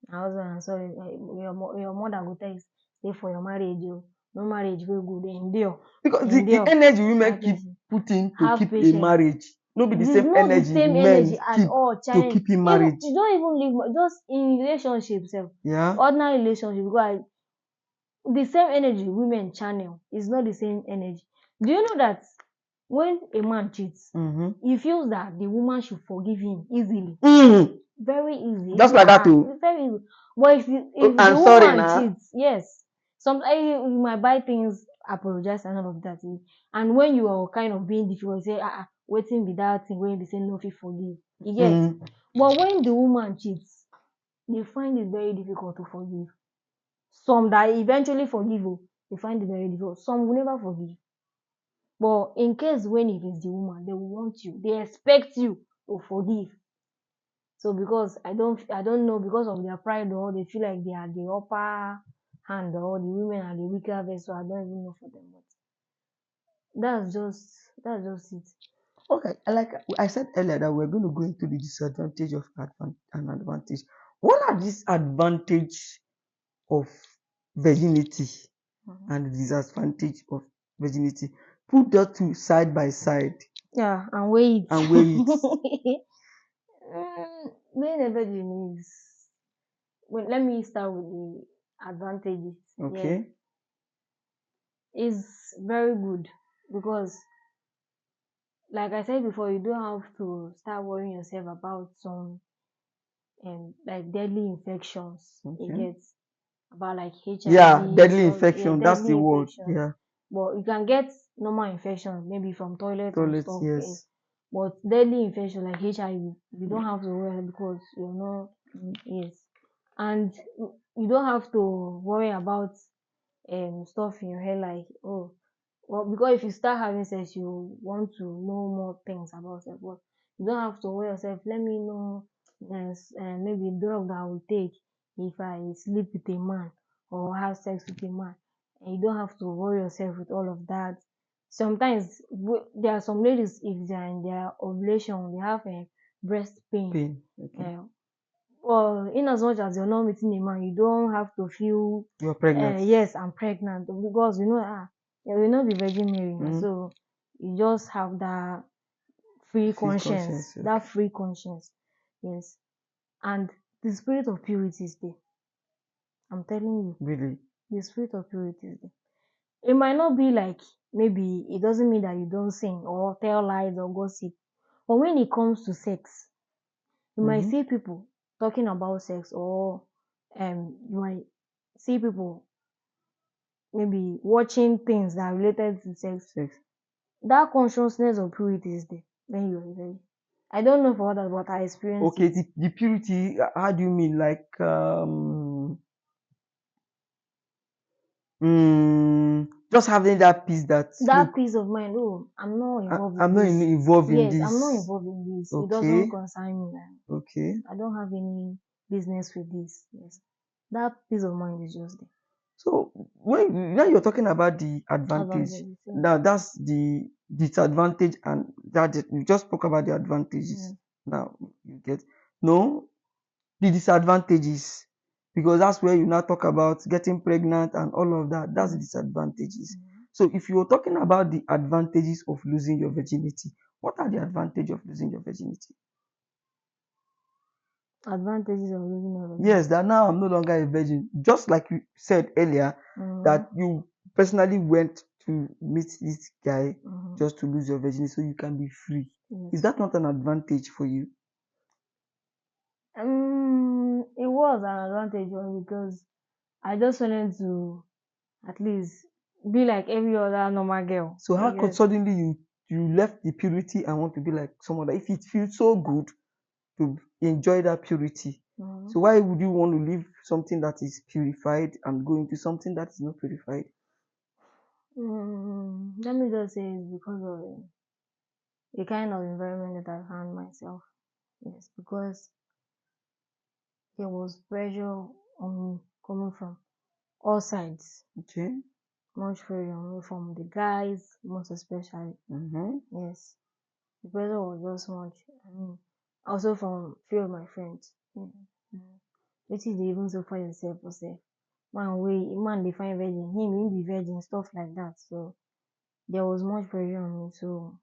My husband, I'm sorry, your mother go tell you stay for your marriage, no marriage wey good, endure, Because the endure. energy women Have keep patience. putting to Have keep a patience. marriage, no be the It's same not the energy same men energy at keep all, to child. keep in Even marriage. you don't even live just in relationship sef, Yeah. ordinary relationship, because the same energy women channel is not the same energy. Do you know that when a man cheats, he feels that the woman should forgive him easily, very easy. Just like that too. It's very easy. But if the I'm sorry woman now. cheats, yes, sometimes you might buy things, apologize and all of that. And when you are kind of being difficult, you say, waiting be that thing when they say no fit forgive. You get. But when the woman cheats, they find it very difficult to forgive. Some that eventually forgive you, they find it very difficult. Some will never forgive. But in case when it is the woman, they will want you, they expect you to forgive. So because I don't know, because of their pride, or they feel like they are the upper hand, or the women are the weaker vessel. I don't even know for them, but that's just it. Okay, like I said earlier that we're going to go into the disadvantage of an advantage. What are these advantage of virginity Mhm. and the disadvantage of virginity? Put that two side by side Yeah, and wait. and weigh it. Being a virgin is, well, let me start with the advantages. Yeah, Okay. is very good because, like I said before, you don't have to start worrying yourself about some like deadly infections. You Okay. get, about like Yeah, HIV, deadly so yeah, infection. That's deadly the word. infections. Yeah. But you can get normal infections, maybe from toilet and Toilet, stuff. Yeah. yes. But deadly infection like HIV, you don't have to worry because you're not. Yes. and you don't have to worry about stuff in your head like, oh, well, because if you start having sex, you want to know more things about sex, but you don't have to worry yourself. Let me know maybe drug that I will take if I sleep with a man or have sex with a man. And you don't have to worry yourself with all of that. Sometimes there are some ladies, if they are in their ovulation, they have a breast pain. Okay. Well, in as much as you're not meeting a man, you don't have to feel You're pregnant. yes, I'm pregnant, because you will not be Virgin Mary now. Mm. So you just have that free conscience, Okay. that free conscience. Yes. And the spirit of purity is there. I'm telling you, Really? the spirit of purity is there. It might not be like, maybe it doesn't mean that you don't sin or tell lies or gossip. But when it comes to sex, you might see people talking about sex, or you might see people maybe watching things that are related to sex. That consciousness of purity is there when you're ready. I don't know for others, but I experienced Okay, it. the purity, how do you mean? Like, just having that peace that, That look, peace of mind, oh, I'm not involved I'm in not this. involved in Yes, I'm not this. involved in this. It doesn't Okay, concern me. okay. I don't have any business with this. Yes. That peace of mind is just there. So when now you're talking about the advantage, Advantages, yeah. now that's the disadvantage, and that you just spoke about the advantages. Yeah. Now you get no the disadvantages, because that's where you now talk about getting pregnant and all of that. That's the disadvantages. So if you're talking about the advantages of losing your virginity, what are the advantages of losing your virginity? Advantages of losing your virginity. Yes, that now I'm no longer a virgin. Just like you said earlier, that you personally went to meet this guy just to lose your virginity so you can be free. Yes. Is that not an advantage for you? It was an advantage because I just wanted to at least be like every other normal girl. So how could suddenly you left the purity and want to be like someone, if it feels so good to enjoy that purity? So why would you want to leave something that is purified and go into something that is not purified? Let me just say it's because of the kind of environment that I found myself. Yes, because there was pressure on me coming from all sides. Okay. Much pressure on me from the guys, most especially. Yes, the pressure was just much. I mean, also from few of my friends. Which is they even suffer yourself for self. Man they find virgin, him be virgin, stuff like that. So there was much pressure on me. So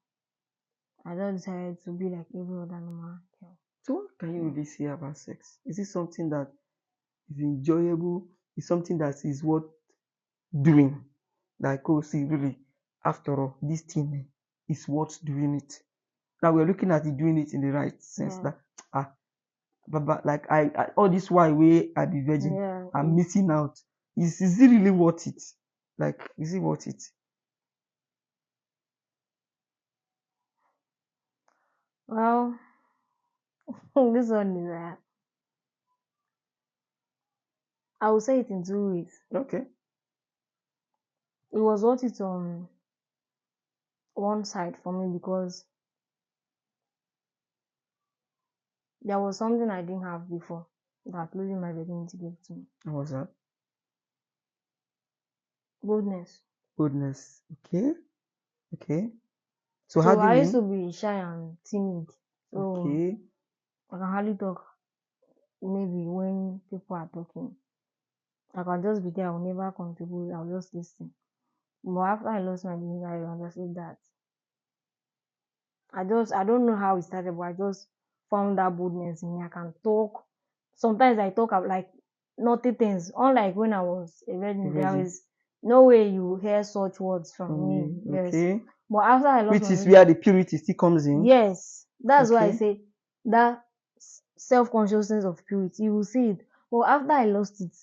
I just decided to be like every other normal girl. So what can you really say about sex? Is it something that is enjoyable? Is something that is worth doing? Like, oh, see, really, after all, this thing is worth doing it. Now we're looking at it, doing it in the right sense. That but like I all this while way I be virgin, I'm missing out. Is it really worth it? Like, is it worth it? Well, this one is I will say it in two ways. Okay. It was worth it on one side for me because there was something I didn't have before that losing my virginity gave to me. What was that? Boldness. Goodness. Okay. Okay. So how So do you I used to mean? be shy and timid. So Okay. I can hardly talk maybe when people are talking. I can just be there, I'll never contribute, I'll just listen. But after I lost my virginity, I understood that. I don't know how it started, but I just found that boldness in me. I can talk. Sometimes I talk like naughty things. Unlike when I was a virgin, there is no way you hear such words from me. Yes. Okay. But after I lost Which my is where virginity, the purity still comes in. yes, that's why I Okay. say that self-consciousness of purity. You will see it. But after I lost it,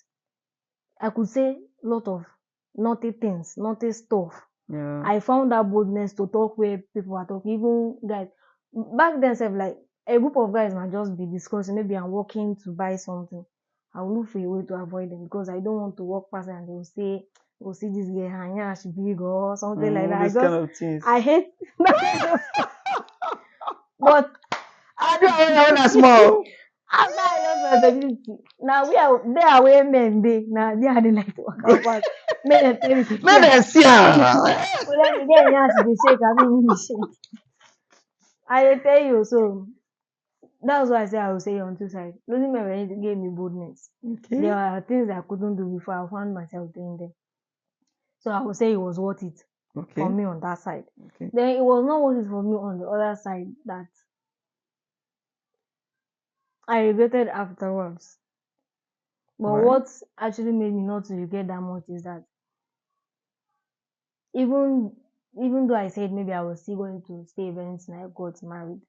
I could say a lot of naughty things, naughty stuff. Yeah. I found that boldness to talk where people are talking, even guys. Back then, like a group of guys might just be discussing. Maybe I'm walking to buy something. I will look for a way to avoid them because I don't want to walk past and they will say, "We'll see this girl, Hanya, she big or something like that." All those kind of things. I hate that kind of stuff. But I do when I small. after I lost my virginity, now they are where men they now they are the like to walk out past. Men and tell me to Let yeah. them see am. Well, let me get yeah, she dey shake. I mean, me shake. I dey tell you so. That's why I say I will say on two sides. Losing my virginity gave me boldness. Okay. There are things I couldn't do before. I found myself doing them. So I would say it was worth it for Okay. me on that side. Okay. Then it was not worth it for me on the other side that I regretted afterwards. But Right. what actually made me not to regret that much is that even even though I said maybe I was still going to stay even till I got married,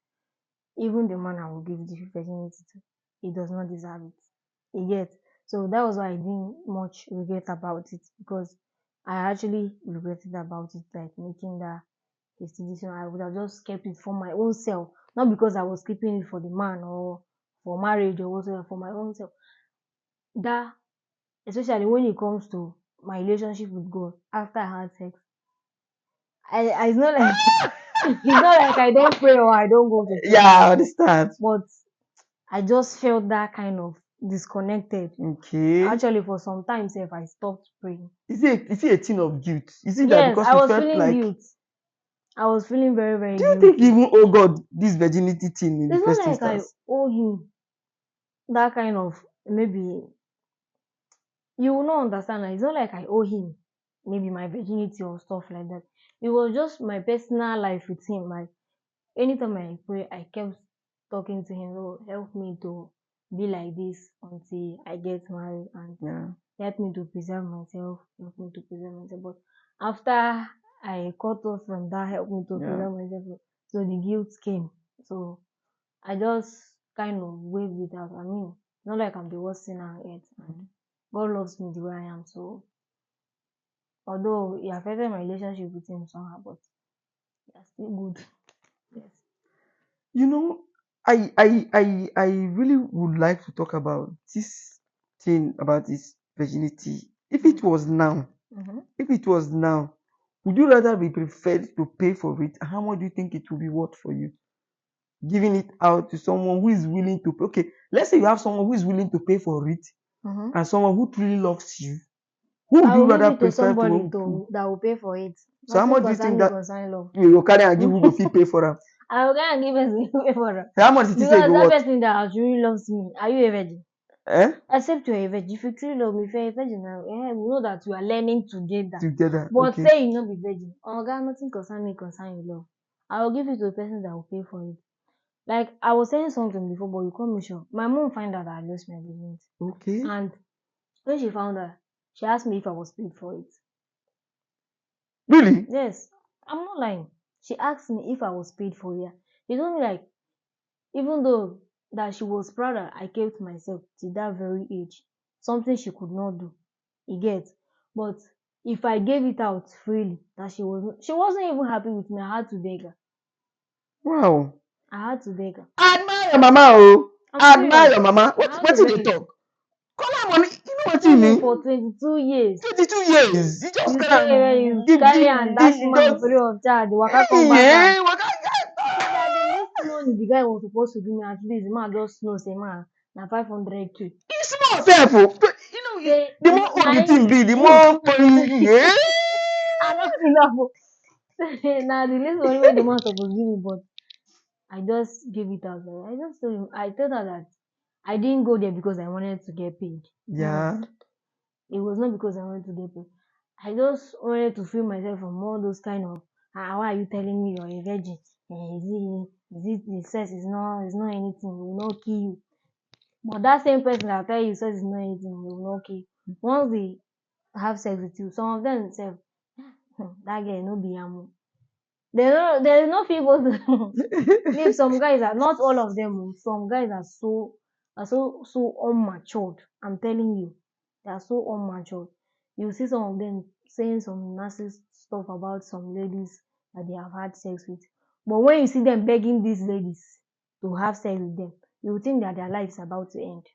even the man I will give the virginity to, he does not deserve it. You get? So that was why I didn't much regret about it because I actually regretted about it, like making that destination. I would have just kept it for my own self, not because I was keeping it for the man or for marriage or whatever, for my own self. That especially when it comes to my relationship with God after I had sex. I it's not like it's not like I don't pray or I don't go to church, Yeah, I understand. but I just felt that kind of disconnected. Okay. Actually, for some time, if I stopped praying. Is it a thing of guilt? Is it that Yes, because I you was felt feeling like, guilt. I was feeling very, very do you think guilty. even owe God this virginity thing in the It's not first like I instance? owe him that kind of maybe you will not understand. It's not like I owe him maybe my virginity or stuff like that. It was just my personal life with him. Like anytime I pray, I kept talking to him, "Oh, help me to be like this until I get married and Yeah. help me to preserve myself, help me to preserve myself." But after I cut off from that, help me to Yeah. preserve myself, so the guilt came. So I just kind of waved it out. I mean, not like I'm the worst sinner yet, and God loves me the way I am. So although it affected my relationship with him somehow, but that's still good. Yes. You know, I really would like to talk about this thing about this virginity. If it was now, Mm-hmm. if it was now, would you rather be preferred to pay for it? How much do you think it will be worth for you? Giving it out to someone who is willing to pay. Okay, let's say you have someone who is willing to pay for it Mm-hmm. and someone who truly loves you. Who would I you will give rather it to prefer somebody to? that will pay for it. So how Nothing much do you think concern me that concern love. you go carry and give who go fit pay for them? I will go and give person pay for that. How much did you say Because go that what? person that really loves me, are you a virgin? Eh? Except you're a virgin. If you truly love me, if you're a virgin now, we know that we are learning together. Together. But Okay. say you not be virgin, oh God, nothing concern me concern your love. I will give it to a person that will pay for it. Like I was saying something before, but you call me sure. My mom find out that I lost my virginity. Okay. And when she found out, she asked me if I was paid for it. Really? Yes, I'm not lying. She asked me if I was paid for it. She told me like, even though that she was proud that I kept myself to that very age, something she could not do. You get, but if I gave it out freely, that she wasn't even happy with me. I had to beg her. Wow. I had to beg her. Admire your mama, oh. I'm Admire serious. your mama. I What had what to did they beg. talk? Call her money. You know what you Even mean? for 22 years, 22 years. You just you say you can carry and dash man just free of charge, the waka come back house. yeah, what So that the next money the guy was supposed to give me, at least the man just know say man na 500K. it's small self. Oh. You know, Say the more old na the him thing be, the more money. Yeah. I no fit laugh o. Say na the least money wey the man suppose give me, but I just gave it out. Like, I just told him, I told her that I didn't go there because I wanted to get paid. No, Yeah. it was not because I wanted to get paid. I just wanted to free myself from all those kind of why are you telling me you're a virgin? Is it the sex is not anything, it will not kill you. But that same person that tell you sex is not anything, it will not kill you. Once they have sex with you, some of them say, that girl no be am. There is no people to leave. Some guys are not all of them. Some guys are so unmatured. I'm telling you, they are so unmatured. You see some of them saying some nasty stuff about some ladies that they have had sex with. But when you see them begging these ladies to have sex with them, you will think that their life is about to end.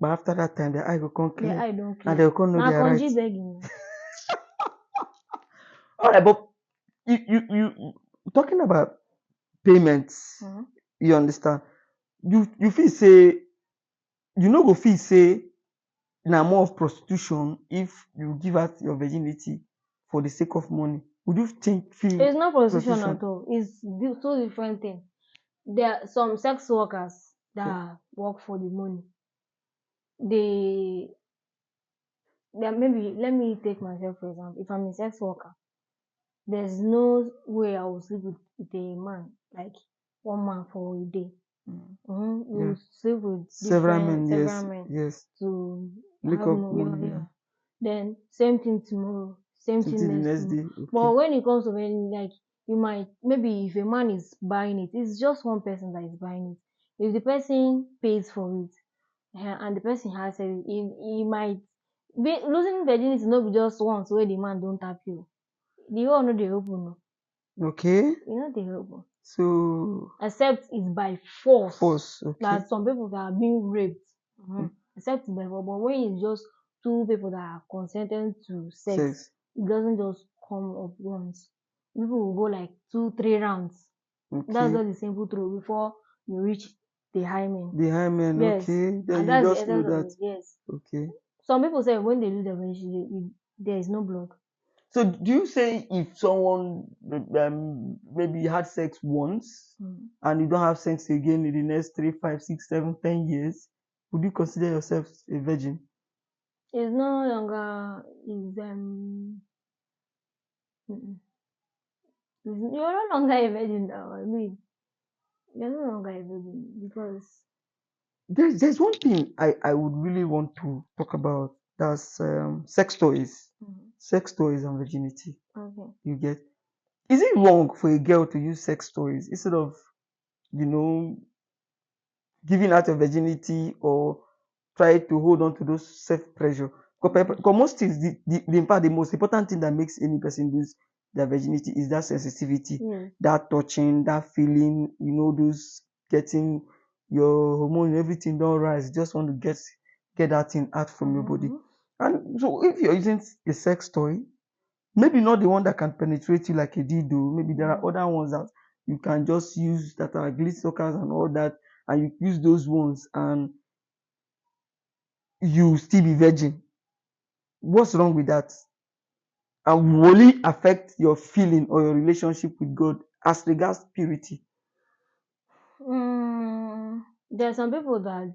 But after that time, their eye go come Their clear. eye don't And clear. they will come know Now their congee rights. begging. All right, but you talking about payments, Mm-hmm. you understand? You feel say you no go feel say na more of prostitution if you give out your virginity for the sake of money. Would you think feel It's not prostitution prostitution? at all. It's two different things. There are some sex workers Okay. that work for the money. They, maybe let me take myself for example. If I'm a sex worker, there's no way I will sleep with a man, like one man for a day. Mm. You Yeah. will sleep with Several men, several yes, men yes. to Make have up more. Yeah, money, yeah. yeah. Then same thing tomorrow, same Till thing the next next tomorrow. day. But Okay. when it comes to when, like, you might, maybe if a man is buying it, it's just one person that is buying it. If the person pays for it, and the person has it, he might be losing virginity. No be just once where the man don't tap you. The whole no dey open no. Okay. E no dey open. So Except it's by force. force, okay. That some people that are being raped. Mm. Except it's by force. But when it's just two people that are consented to sex, Sex. it doesn't just come up once. People will go like 2, 3 rounds. That's Okay. just the simple truth before you reach the hymen. The hymen, Yes. okay. Then And you that's the just know essence of that. it. Yes. Okay. Some people say when they lose their virginity, there is no blood. So do you say if someone maybe had sex once Mm. and you don't have sex again in the next 3, 5, 6, 7, 10 years, would you consider yourself a virgin? It's no longer is mm-mm. You're no longer a virgin now. I mean, you're no longer a virgin because There's one thing I would really want to talk about. That's sex toys. mm, Sex toys and virginity. okay. You get? Is it wrong for a girl to use sex toys instead of, you know, giving out your virginity or try to hold on to those self pressure? Mm, Because most things, in fact, the most important thing that makes any person lose their virginity is that sensitivity, yes. that touching, that feeling, those getting your hormone, everything don't rise. You just want to get that thing out from your body. Mm-hmm. And so if you're using a sex toy, maybe not the one that can penetrate you like a dildo. Maybe there are Mm. other ones that you can just use that are glit suckers and all that, and you use those ones and you still be virgin. What's wrong with that? And will it affect your feeling or your relationship with God as regards purity? There are some people that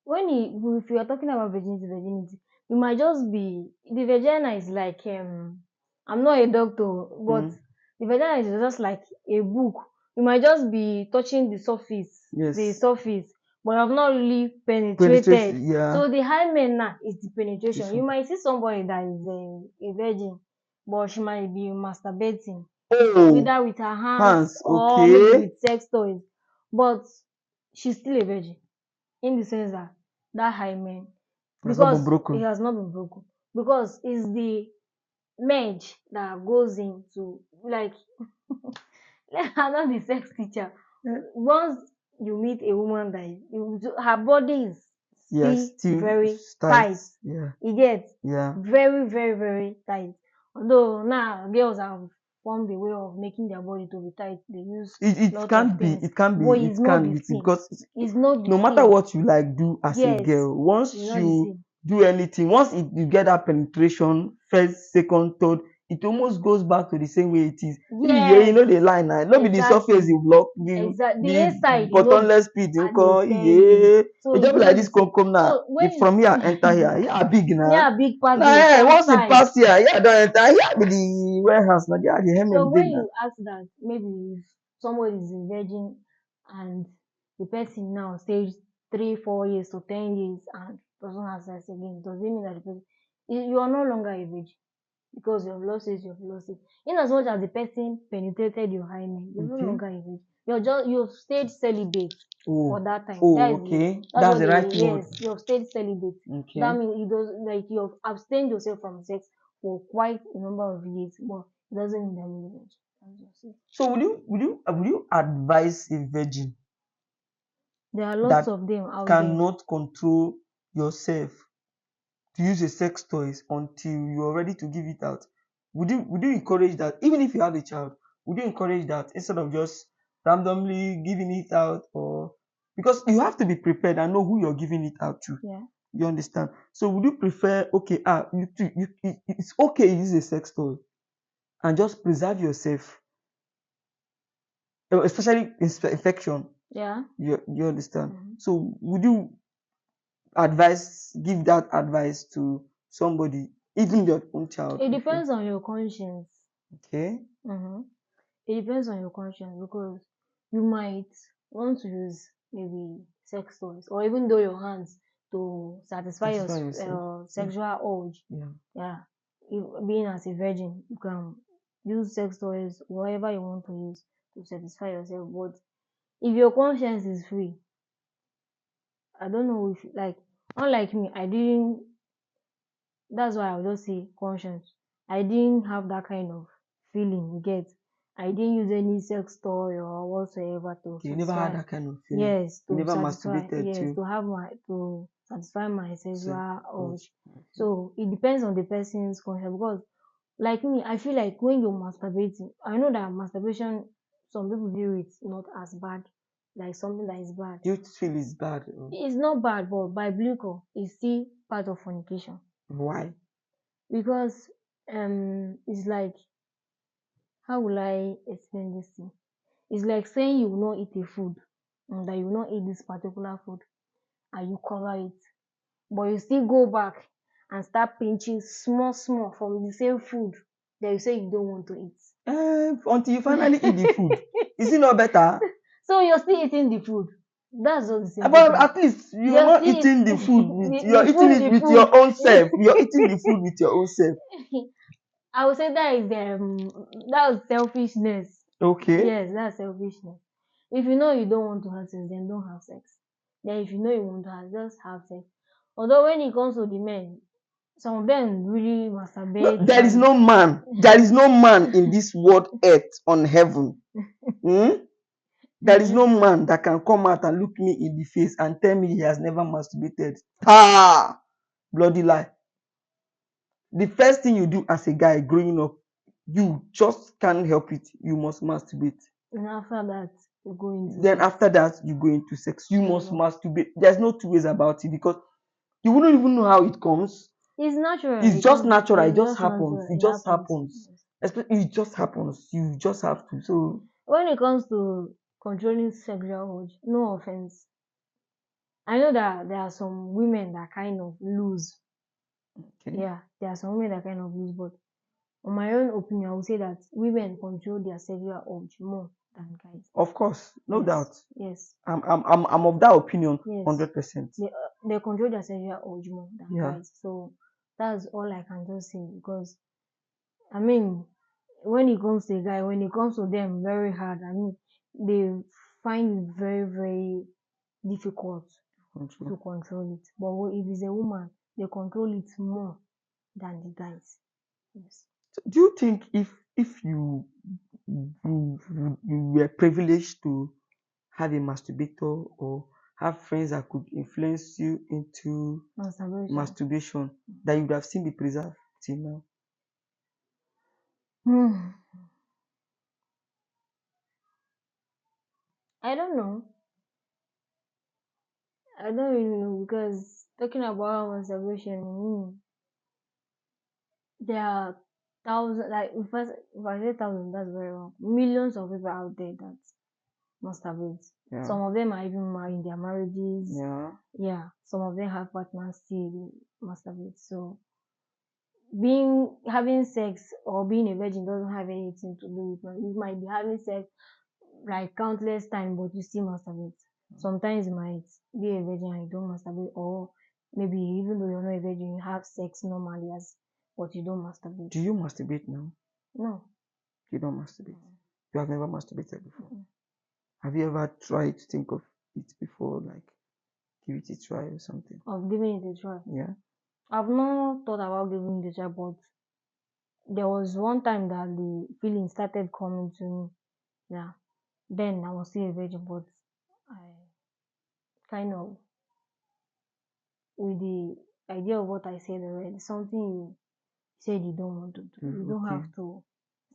if you are talking about virginity, you might just be the vagina is like I'm not a doctor, but Mm, the vagina is just like a book. You might just be touching the yes. surface, but have not really Penetrate, penetrated. yeah. So the hymen now is the penetration. You Tissue. might see somebody that is a virgin, but she might be masturbating, Oh, whether with her hands hands, or maybe okay. with sex toys, but she's still a virgin in the sense that hymen, Has not been because it broken. has not been broken, because it's the merge that goes into, like, I'm not the sex teacher. Yeah, Once you meet a woman that her body is yeah, still still very tight. tight, Yeah, e get yeah. very very very tight. Although now girls have formed a way of making their body to be tight, they use It lot of can't be, things, it but it's not can the be same. because It's not the no matter same. what you like do as a Yes, girl, it's once not the you same. do anything, you get that penetration, first, second, third, it almost goes back to the same way it is. If Yes, the line now, not be the surface exactly. you block, The the inside is what buttonless pit, are the same way. So it it's just be like not the this same. come now. So when If from here enter here, yeah, big now. yeah, big pass Now, the front once it side. pass here, yeah, don't enter. Here be the warehouse now. Yeah, the So hem when dey now. you ask that, maybe if somebody is a virgin and the person now stays 3, 4 years to 10 years and doesn't have sex again, does it mean that the person you are no longer a virgin? Because you've lost it, you've lost it. In as much as the person penetrated your hymen, you're no Okay. longer a virgin. You've stayed celibate for Oh, that time. oh, That is okay. that's That's what the they right word. yes, you've stayed celibate. That Okay. means it does like you've abstained yourself from sex for quite a number of years, but it doesn't mean that you're a virgin. That's just it. So would you advise a virgin There are lots that of them out there. cannot control yourself to use a sex toys until you're ready to give it out. Would you encourage that? Even if you have a child, would you encourage that instead of just randomly giving it out? Or because you have to be prepared and know who you're giving it out to. Yeah. You understand? So would you prefer, okay, it's okay to use a sex toy and just preserve yourself, especially infection. Yeah. You understand? Mhm. So would you give that advice to somebody, even your own child? It Okay. depends on your conscience. Okay. Mm-hmm. It depends on your conscience because you might want to use maybe sex toys or even though your hands to satisfy your Satisfy yourself. Yeah. sexual urge. Yeah. Yeah, being as a virgin, you can use sex toys, whatever you want to use to satisfy yourself. But if your conscience is free, I don't know if like unlike me, I didn't. That's why I'll just say conscience. I didn't have that kind of feeling. You get? I didn't use any sex toy or whatsoever to Okay. You never had satisfy. that kind of feeling. Yes, You to never satisfy. masturbated Yes, to to have my to satisfy my sex. sexual urge. Okay. So it depends on the person's conscience because like me, I feel like when you're masturbating, I know that masturbation, some people view it not as bad, like something that is bad. You feel it's bad. It's not bad, but biblical, it's still part of fornication Why? because it's like how will I explain this thing? It's like saying you will not eat a food, that you will not eat this particular food, and you cover it, but you still go back and start pinching small small from the same food that you say you don't want to eat. Until you finally eat the food. Is it not better? So you're still eating the food. That's just the simple But thing. at least you're You're not still eating the food with you're the eating food, it the with your own self. food. You're eating the food with your own self. I would say that's selfishness. Okay. Yes, that's selfishness. If you know you don't want to have sex, then don't have sex. Then if you know you want to have, just have sex. Although when it comes to the men, some of them really No, masturbate there is and no man. There is no man in this world, earth, on heaven. Hmm? There is no man that can come out and look me in the face and tell me he has never masturbated. Ah, bloody lie. The first thing you do as a guy growing up, you just can't help it. You must masturbate. and after that you go into Then sex. after that, you go into sex. You That's must all. masturbate. There's no two ways about it because you wouldn't even know how it comes. It's natural. It's It just comes. natural. It It's just just happens. natural. It It just happens. happens. Yes. It just happens. You just have to. So When it comes to controlling sexual urge, no offense. I know that there are some women that kind of lose. okay. Yeah, there are some women that kind of lose, but on my own opinion, I would say that women control their sexual urge more than guys. Of course, no Yes, doubt. yes, I'm of that opinion, yes. 100%. They control their sexual urge more than Yeah. guys. So that's all I can just say because I mean, when it comes to a guy, when it comes to them, very hard. I mean, they find it very, very difficult Control. to control it. But if it's a woman, they control it more than the guys. Yes. So do you think if you were privileged to have a masturbator or have friends that could influence you into Masturbation. masturbation, that you would have seen be preserved till now? Hmm. I don't know. I don't really know because talking about masturbation, there are thousands, like if I say thousands, that's very wrong. Millions of people out there that masturbate. Yeah. Some of them are even married in their marriages. Yeah. Yeah, some of them have partners still masturbate. So being having sex or being a virgin doesn't have anything to do with you might be having sex like countless times, but you still masturbate. Sometimes you might be a virgin and you don't masturbate, or maybe even though you're not a virgin, you have sex normally as but you don't masturbate. Do you masturbate now? No. You don't masturbate. You have never masturbated before. Mm-mm. Have you ever tried to think of it before, like give it a try or something? Of giving it a try. Yeah. I've not thought about giving it a try, but there was one time that the feeling started coming to me. Yeah. Then I was still a virgin, but I kind of with the idea of what I said already, something you said you don't want to do. You don't Okay. have to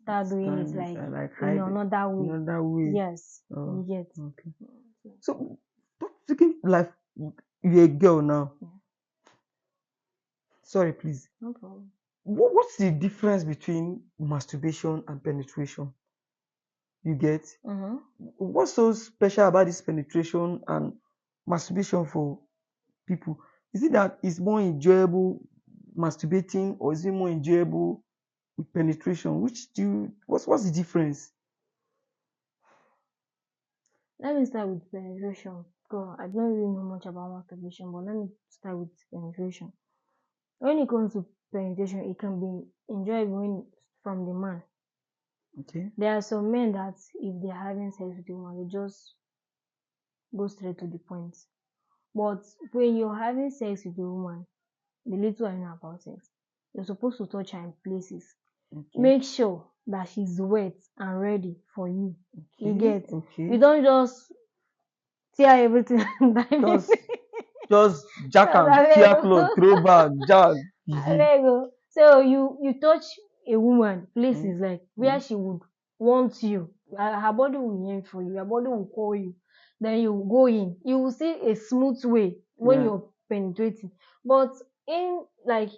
start doing it Stand like like in hide another way. another way. Yes, Oh, you get. okay. So, So speaking like you're a girl now. yeah, Sorry, please. no problem. What's the difference between masturbation and penetration? You get? Mm-hmm. What's so special about this penetration and masturbation for people? Is it that it's more enjoyable masturbating, or is it more enjoyable with penetration? Which do you, what's the difference? Let me start with penetration. Because I don't really know much about masturbation, but let me start with penetration. When it comes to penetration, it can be enjoyable from the man. Okay. There are some men that if they're having sex with a woman, they just go straight to the point. But when you're having sex with a woman, the little I know about sex, you're supposed to touch her in places. Okay. Make sure that she's wet and ready for you. You Okay. get. You Okay. don't just tear everything and dive in. Just just jack Cause and tear cloth, throw back, jag. there you go. So you touch a woman Mm, places like where mm, she would want you. Her body will yearn for you. Her body will call you. Then you go in. You will see a smooth way when yeah. you're penetrating. But in like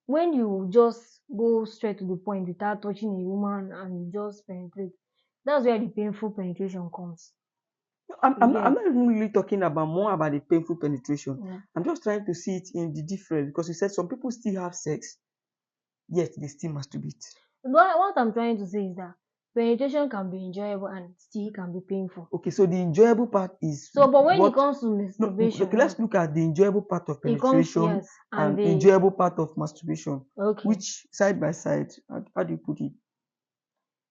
when you just go straight to the point without touching a woman and you just penetrate, that's where the painful penetration comes. You I'm get. not even really talking about more about the painful penetration. Yeah. I'm just trying to see it in the difference, because you said some people still have sex, yet they still masturbate. What I'm trying to say is that penetration can be enjoyable and still can be painful. Okay, so the enjoyable part is So, but when it what? comes to No, masturbation, okay, let's what look at the enjoyable part of it comes, penetration yes, and and the enjoyable part of masturbation. okay, Which side by side? How do you put it?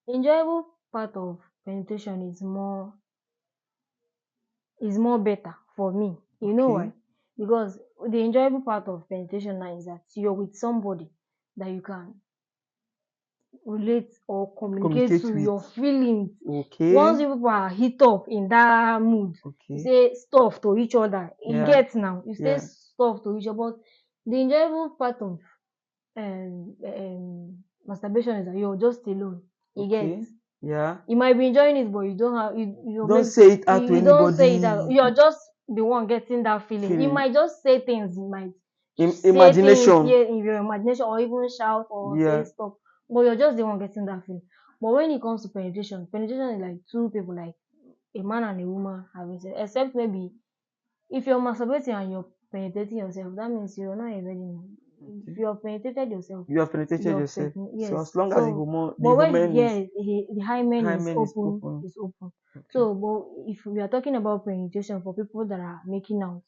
enjoyable part of penetration is more better for me. You know Okay, why? Because the enjoyable part of penetration now is that you're with somebody that you can relate or communicate communicate to with. your feelings. Once Okay, you people are hit up in that mood, you okay, say stuff to each other. You yeah, get now, you say yeah, stuff to each other. But the enjoyable part of masturbation is that you're just alone. You get. okay, yeah. You might be enjoying it, but you don't have you Don't maybe say it out to you don't say it out. anybody. You're just the one getting that feeling. You Feeling might just say things. You might say things imagination. here in your imagination, or even shout or say Yeah, stuff. But you're just the one getting that feeling. But when it comes to penetration, penetration is like two people, like a man and a woman having sex. Except maybe if you're masturbating and you're penetrating yourself, that means you're not a virgin. If okay. you have penetrated yourself, You have penetrated you're yourself. pregnant. So as Yes. long as So, the but when human is yeah, the hymen is hymen is open, open. is open. Okay. So, but if we are talking about penetration for people that are making out,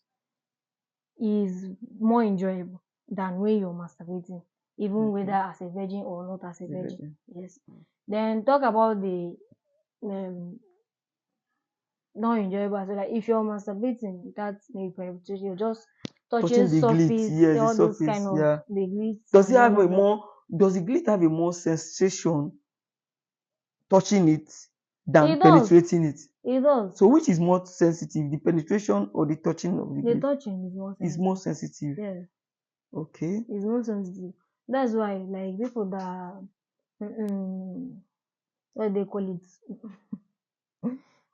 is more enjoyable than when you're masturbating, even whether Okay. as a virgin or not as a The virgin. virgin. Yes. Then talk about the um, not enjoyable. So like if you're masturbating without maybe penetration, you're just touching Touching the glit, surface, yes, the all those kind surface, of yeah. the glits Does it and all have a of that. more does the glit have a more sensation touching it than It does. penetrating it? It does. So which is more sensitive, the penetration or the touching of the The glit? touching is more Is more sensitive. sensitive. Yeah, Okay. it's more sensitive. That's why, like people that, what they call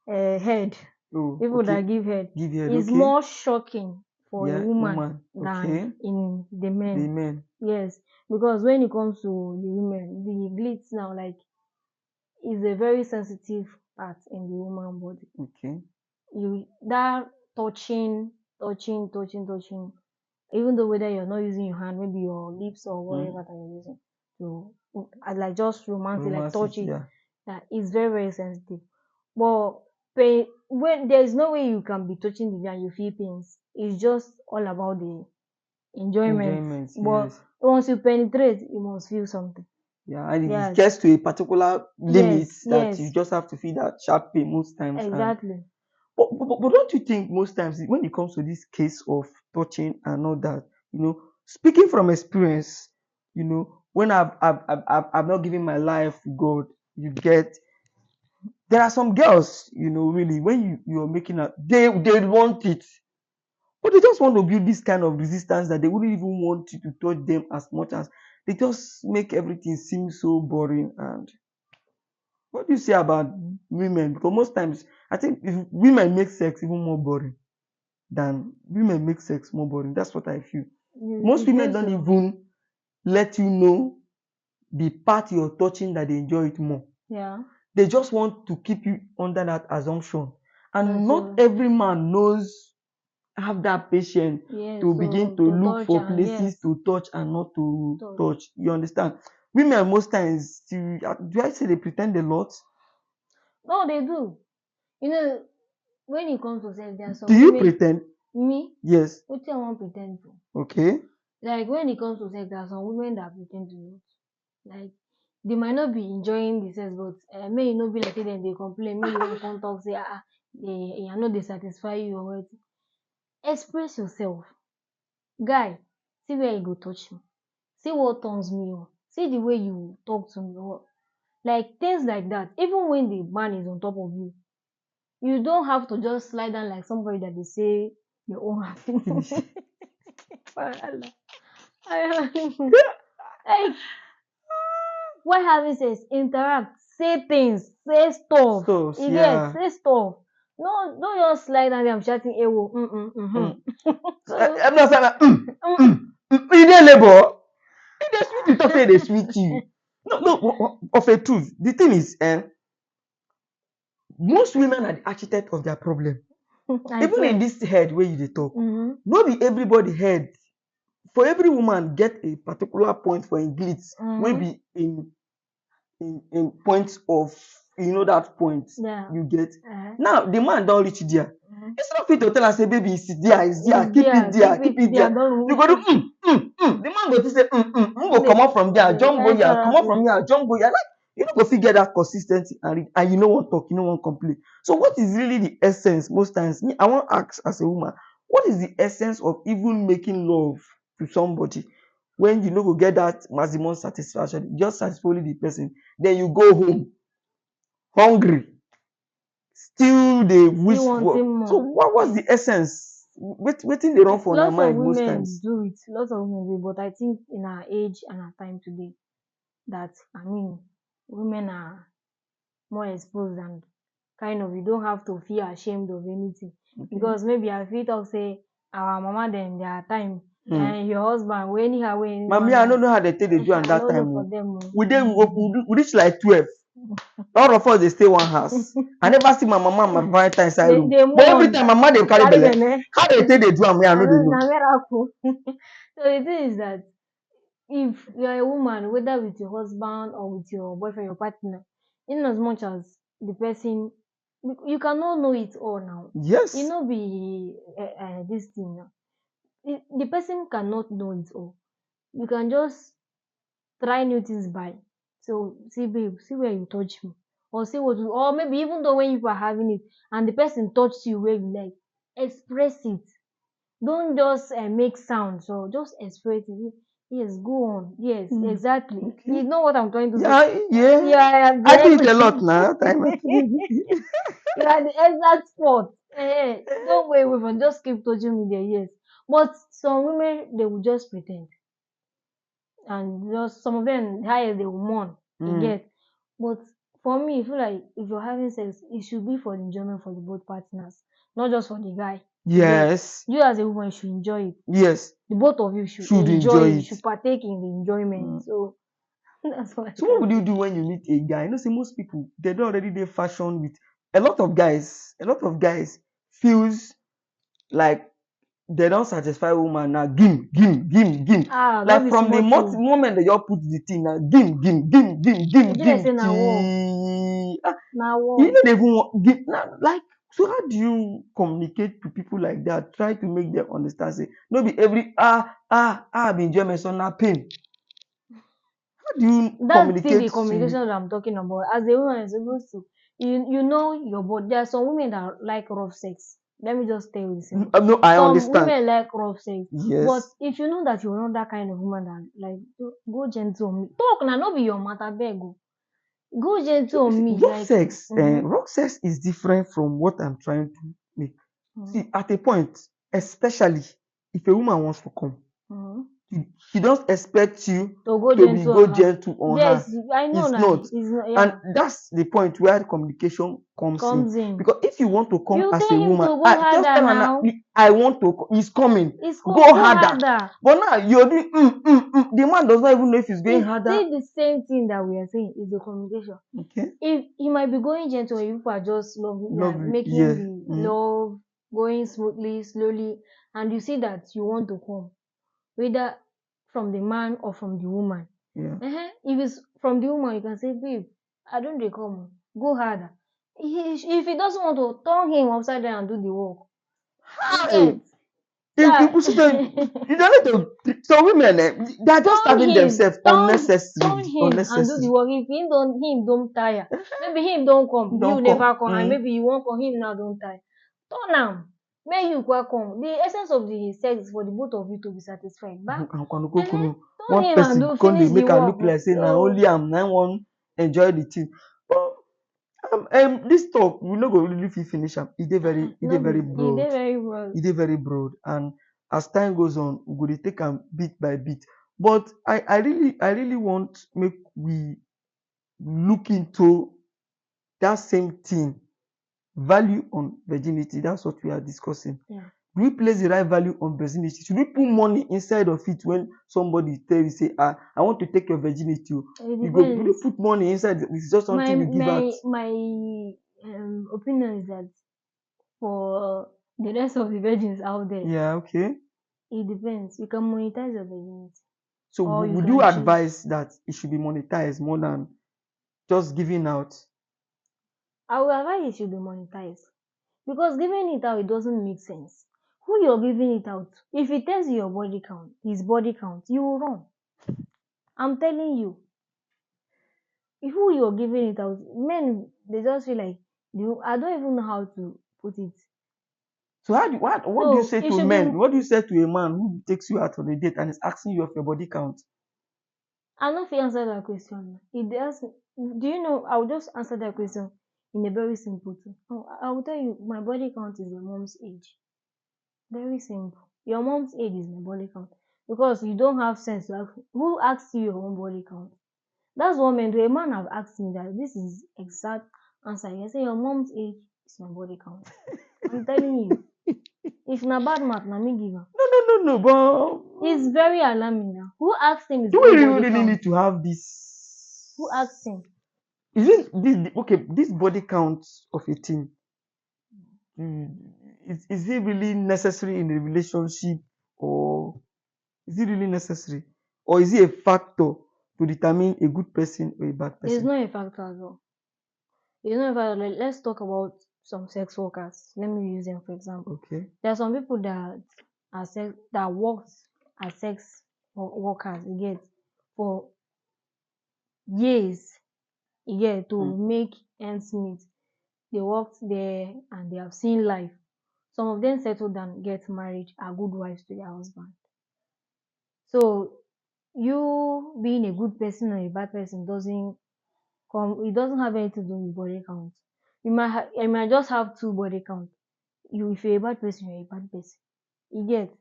it, head. Oh, People okay. that give head Give head, is okay. more shocking for a Yeah, woman woman. than Okay. in the The men. men. Yes, because when it comes to the women, the glits now like is a very sensitive part in the woman body. Okay. You that touching, even though whether you're not using your hand, maybe your lips or Mm. whatever that you're using to like just romantic, like Romance it, touch it, yeah. that is very, very sensitive. But pain, when there is no way you can be touching the and you feel pains, it's just all about the enjoyment. Enjoyment, But yes. once you penetrate, you must feel something. Yeah, and it Yes, gets to a particular limit yes, that you yes, just have to feel that sharp pain most times. And exactly. but don't you think most times when it comes to this case of touching and all that, speaking from experience, when I've not given my life to God, you get there are some girls, really when you're making a they want it. But they just want to build this kind of resistance that they wouldn't even want you to touch them as much as they just make everything seem so boring. And what do you say about women? Because most times I think if women make sex even more boring than women make sex more boring. That's what I feel. You Most women feel don't so? even let you know the part you're touching that they enjoy it more. Yeah. They just want to keep you under that assumption. That's And not true. every man knows have that patience Yes. to begin So to to look touch for and places yes, to touch and not to touch. touch. You understand? Women most times do I say they pretend a lot? No, they do. You know, when it comes to sex, there are Do some you women. pretend? Me, Yes. what I want pretend to. Okay. Like when it comes to sex, there are some women that pretend to not. Like they might not be enjoying the sex, but may not be like say dem dey complain, may you wan come talk say I know they satisfy you or what. Express yourself. Guy, see where you go touch me. See what turns me on. See the way you talk to me or like things like that. Even when the man is on top of you, you don't have to just slide down like somebody that they say your own Finish. Wahala. Like why having sex? Interact, say things, say stuff. So You get yeah. say stuff. No, don't just slide down there and shouting ewo. Mm. So I'm not saying that. mm, You dey labor. If they sweet you, talk say they sweet you. No, no. Of a truth, the thing is, most women are the architect of their problem. I Even in swear. this head where you dey talk, Mm-hmm. no be everybody head. For every woman get a particular point for im glitz wey Mm-hmm. be in point of that point Yeah. you get. Uh-huh. Now the man don reach there. Mm-hmm. Instead of you to tell am say baby it's there, it's there, It's keep it there. there, Keep keep it it there. there. Don't You go do remove. The man go think say go comot from there, jump go here, comot from here, jump go here. Like you no go fit get that consis ten cy and you no wan talk, you no wan complain. So what is really the essence most times? Me, I wan ask as a woman, what is the essence of even making love to somebody when you no go get that maximum satisfaction? You just satisfy only the person, then you go home hungry, still dey Still wish for. wanting So more. what's the essence? Wetin dey run for una Lots of mind most women times? do it. Lots of women do it, but I think in our age and our time today, that women are more exposed and kind of you don't have to feel ashamed of anything Okay. because maybe I fit talk say our mama dem their time and your husband wey anyhow wey Mami, anyone I no like know how they take dey do am I that no know time for o. them We reach like 12. All of us dey stay one house. I never see my mama and my papa enter inside room. they But every mourn time my mama dey carry carry belle, belle how they take dey do am wey I I no dey know know. na miracle. So the thing is that if you are a woman, whether with your husband or with your boyfriend, your partner, in as much as the person, you cannot know it all now. You Yes. know, be this thing now. The person cannot know it all. You can just try new things by. So, see, babe, see where you touch me, or see what, or maybe even though when you are having it and the person touches you where you like, express it. Don't just make sound. So just express it. Yes, go on. Yes, exactly. Okay. You know what I'm trying to say. Yeah, yeah. You are I do it the a lot now. you are the exact spot. Don't wait away from just keep touching me there. Yes, but some women they will just pretend, and just some of them higher they will mourn. You Mm. get, but for me, I feel like if you're having sex, it should be for the enjoyment for the both partners, not just for the guy. You get, Yes. you as a woman should enjoy it. Yes. The both of you should Should enjoy enjoy it, it. should partake in the enjoyment. Mm. So that's what I So what can would you say. do when you meet a guy? You know, say most people they don't already dey fashion with a lot of guys. A lot of guys feels like they don't satisfy woman now. Give. No Like be from the small thing. moment they just put the thing now, E be like say na war, till na you war. no dey even want give now. Like so, how do you communicate to people like that? Try to make them understand. Say no be every be enjoyment, so na pain. How do you That's still communicate the to? communication that I'm talking about. As a woman is supposed to, you know your body. There are some women that like rough sex. Let me just tell you simple. No, I Some understand. women like rough sex, but Yes. if you know that you're not that kind of woman that like go gentle on me. Talk na no be your matter, beg o. Go So gentle you on see, me, like. rough sex is different from what I'm trying to make. Mhm. See, at a point, especially if a woman wants to come. Mm-hmm. She don't expect you To go to be gentle on her. gentle on her. Yes, I know It's now. not. It's not, And yeah, that's the point where communication comes in. comes in. Because if you want to come You as tell a him to woman, go just harder tell her now. I want to. He's coming. It's Go go harder. harder. But now you're doing. The man does not even know if he's going harder. It's the same thing that we are saying is the communication. Okay. If he might be going gentle, if you are just making Yeah. the love going smoothly, slowly, and you see that you want to come, whether from the man or from the woman. Yeah. If it's from the woman, you can say, babe, I don't dey come, go harder. If he doesn't want to turn him upside down and do the work, you Hey. get You see you don't need to. Some women, they're just having themselves turn unnecessarily. him and do the work. If him don't tire, maybe him don't come, you Don't never come. come, and maybe you won't come, him now don't tire. Turn am, make you come. The essence of the sex is for the both of you to be satisfied. Turn One him and person do come dey finish the make am work. look like say na So only am na wan enjoy the thing. But this talk we no go really fit finish am. E dey very no be, broad. very well. E dey very broad, and as time goes on, we go dey take am bit by bit. But I really want make we look into that same thing, value on virginity. That's what we are discussing. Yeah. Do we place the right value on virginity? Should we put money inside of it when somebody tell you say, I want to take your virginity? You go, will you put money inside? It's just something you give out. My opinion is that for the rest of the virgins out there, Yeah, okay. it depends. You can monetize your virginity. So would you advise that it should be monetized more than just giving out? I will advise it should be monetized. Because giving it out, it doesn't make sense. Who you're giving it out, if it tells you your body count, his body count, you will run. I'm telling you. Who you're giving it out, men, they just feel like, I don't even know how to put it. So what do you say to men? What do you say to a man who takes you out on a date and is asking you of your body count? I don't feel answer that question. If they ask, do you know? I will just answer that question in a very simple thing. I will tell you, my body count is your mom's age. Very simple. Your mom's age is my body count because you don't have sense to ask. Who asked you your own body count? That's what men do. A man have asked me that. This is exact answer. I say your mom's age is my body count. I'm telling you. If na bad math, na me give am. No, but it's very alarming now. Who asked him his do own we body really count? need to have this? Who asked him? Is it this body count of a thing? Is it really necessary in a relationship, or is it really necessary, or is it a factor to determine a good person or a bad person? It's not a factor at all. It's not a factor. Let's talk about some sex workers. Let me use them for example. Okay. There are some people that worked as sex workers again for years to make ends meet. They worked there and they have seen life. Some of them settle down, get married, are good wives to their husband. So you being a good person or a bad person it doesn't have anything to do with body count. You might just have two body count. If you're a bad person, you're a bad person. You get.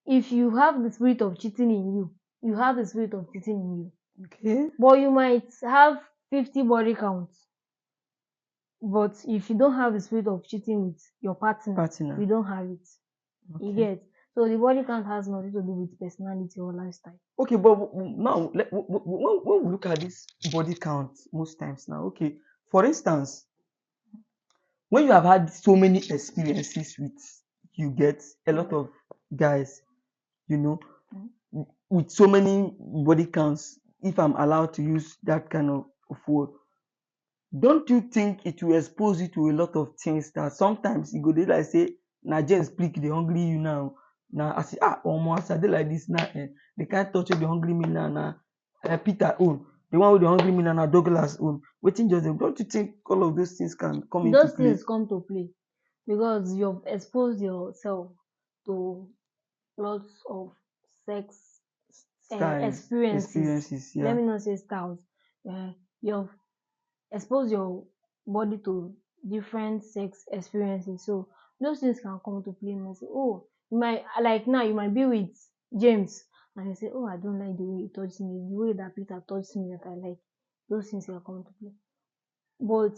If you have the spirit of cheating in you, you have the spirit of cheating in you. Okay. But you might have 50 body counts. But if you don't have the spirit of cheating with your partner. You don't have it. Okay. You get. So the body count has nothing to do with personality or lifestyle. Okay, but now when we look at this body count most times now, okay, for instance, when you have had so many experiences with, you get a lot of guys, with so many body counts, if I'm allowed to use that kind of word, don't you think it will expose you to a lot of things that sometimes you go dey like say na James Plick dey hungry you now, na as I dey like this now, the kind touch wey dey hungry me now na Peter own, the one wey dey hungry me now na Douglas own. Wetin just dey, don't you think all of those things can come into play? Those things come to play because you've exposed yourself to lots of sex experiences. Yeah. Let me not say styles. You've exposed your body to different sex experiences. So those things can come to play and say, oh, you might like now you might be with James and you say, oh, I don't like the way he touched me, the way that Peter touched me that I like. Those things can come to play. But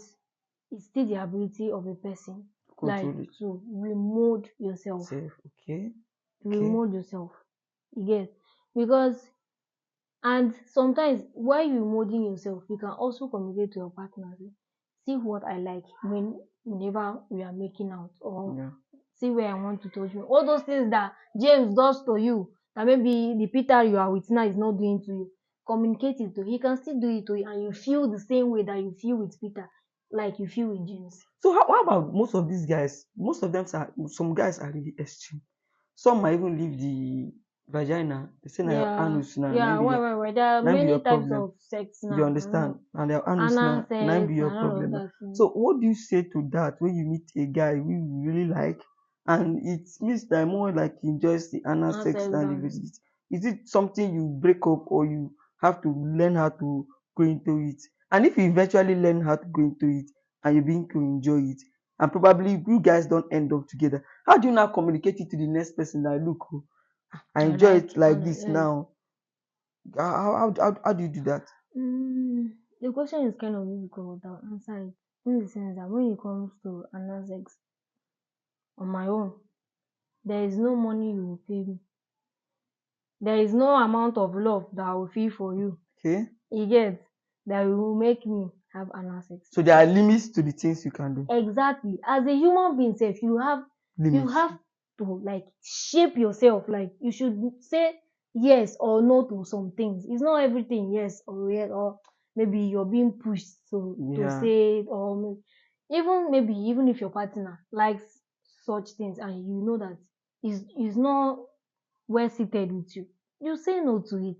it's still the ability of a person, like Control it. to remold yourself, Safe. Okay. to Okay. remold yourself. You get, because and sometimes while you molding yourself, you can also communicate to your partner. Say, see what I like whenever we are making out, or Yeah. see where I want to touch you. All those things that James does to you, that maybe the Peter you are with now is not doing to you. Communicate it to you. He can still do it to you, and you feel the same way that you feel with Peter, like you feel with James. So how about most of these guys? Most of them are, some guys are really extreme. Some might even leave the vagina. They say na your Yeah, anus na yeah, why? There are be your many types problem. of sex You now. I don't understand? know. And your anus Anal na be sex your and all of problem. that. So what do you say to that when you meet a guy you really like, and it means that more like he enjoys the anal Anal sex sex than the than virginity? Is it something you break up, or you have to learn how to go into it? And if you eventually learn how to go into it and you begin to enjoy it, and probably you guys don't end up together, how do you now communicate it to the next person that look, oh, I I enjoy like it like anal. this Yes. now? How do you do that? The question is kind of difficult to answer it, in the sense that when it comes to anal sex, on my own, there is no money you will pay me. There is no amount of love that I will feel for you. Okay. You get, that will make me have anal sex So with there are you. limits to the things you can do. Exactly. As a human being, self, you Limits. have to like shape yourself. Like you should say yes or no to some things. It's not everything yes, or maybe you're being pushed to Yeah. say it, or maybe even if your partner likes such things and you know that is not well seated with you, you say no to it.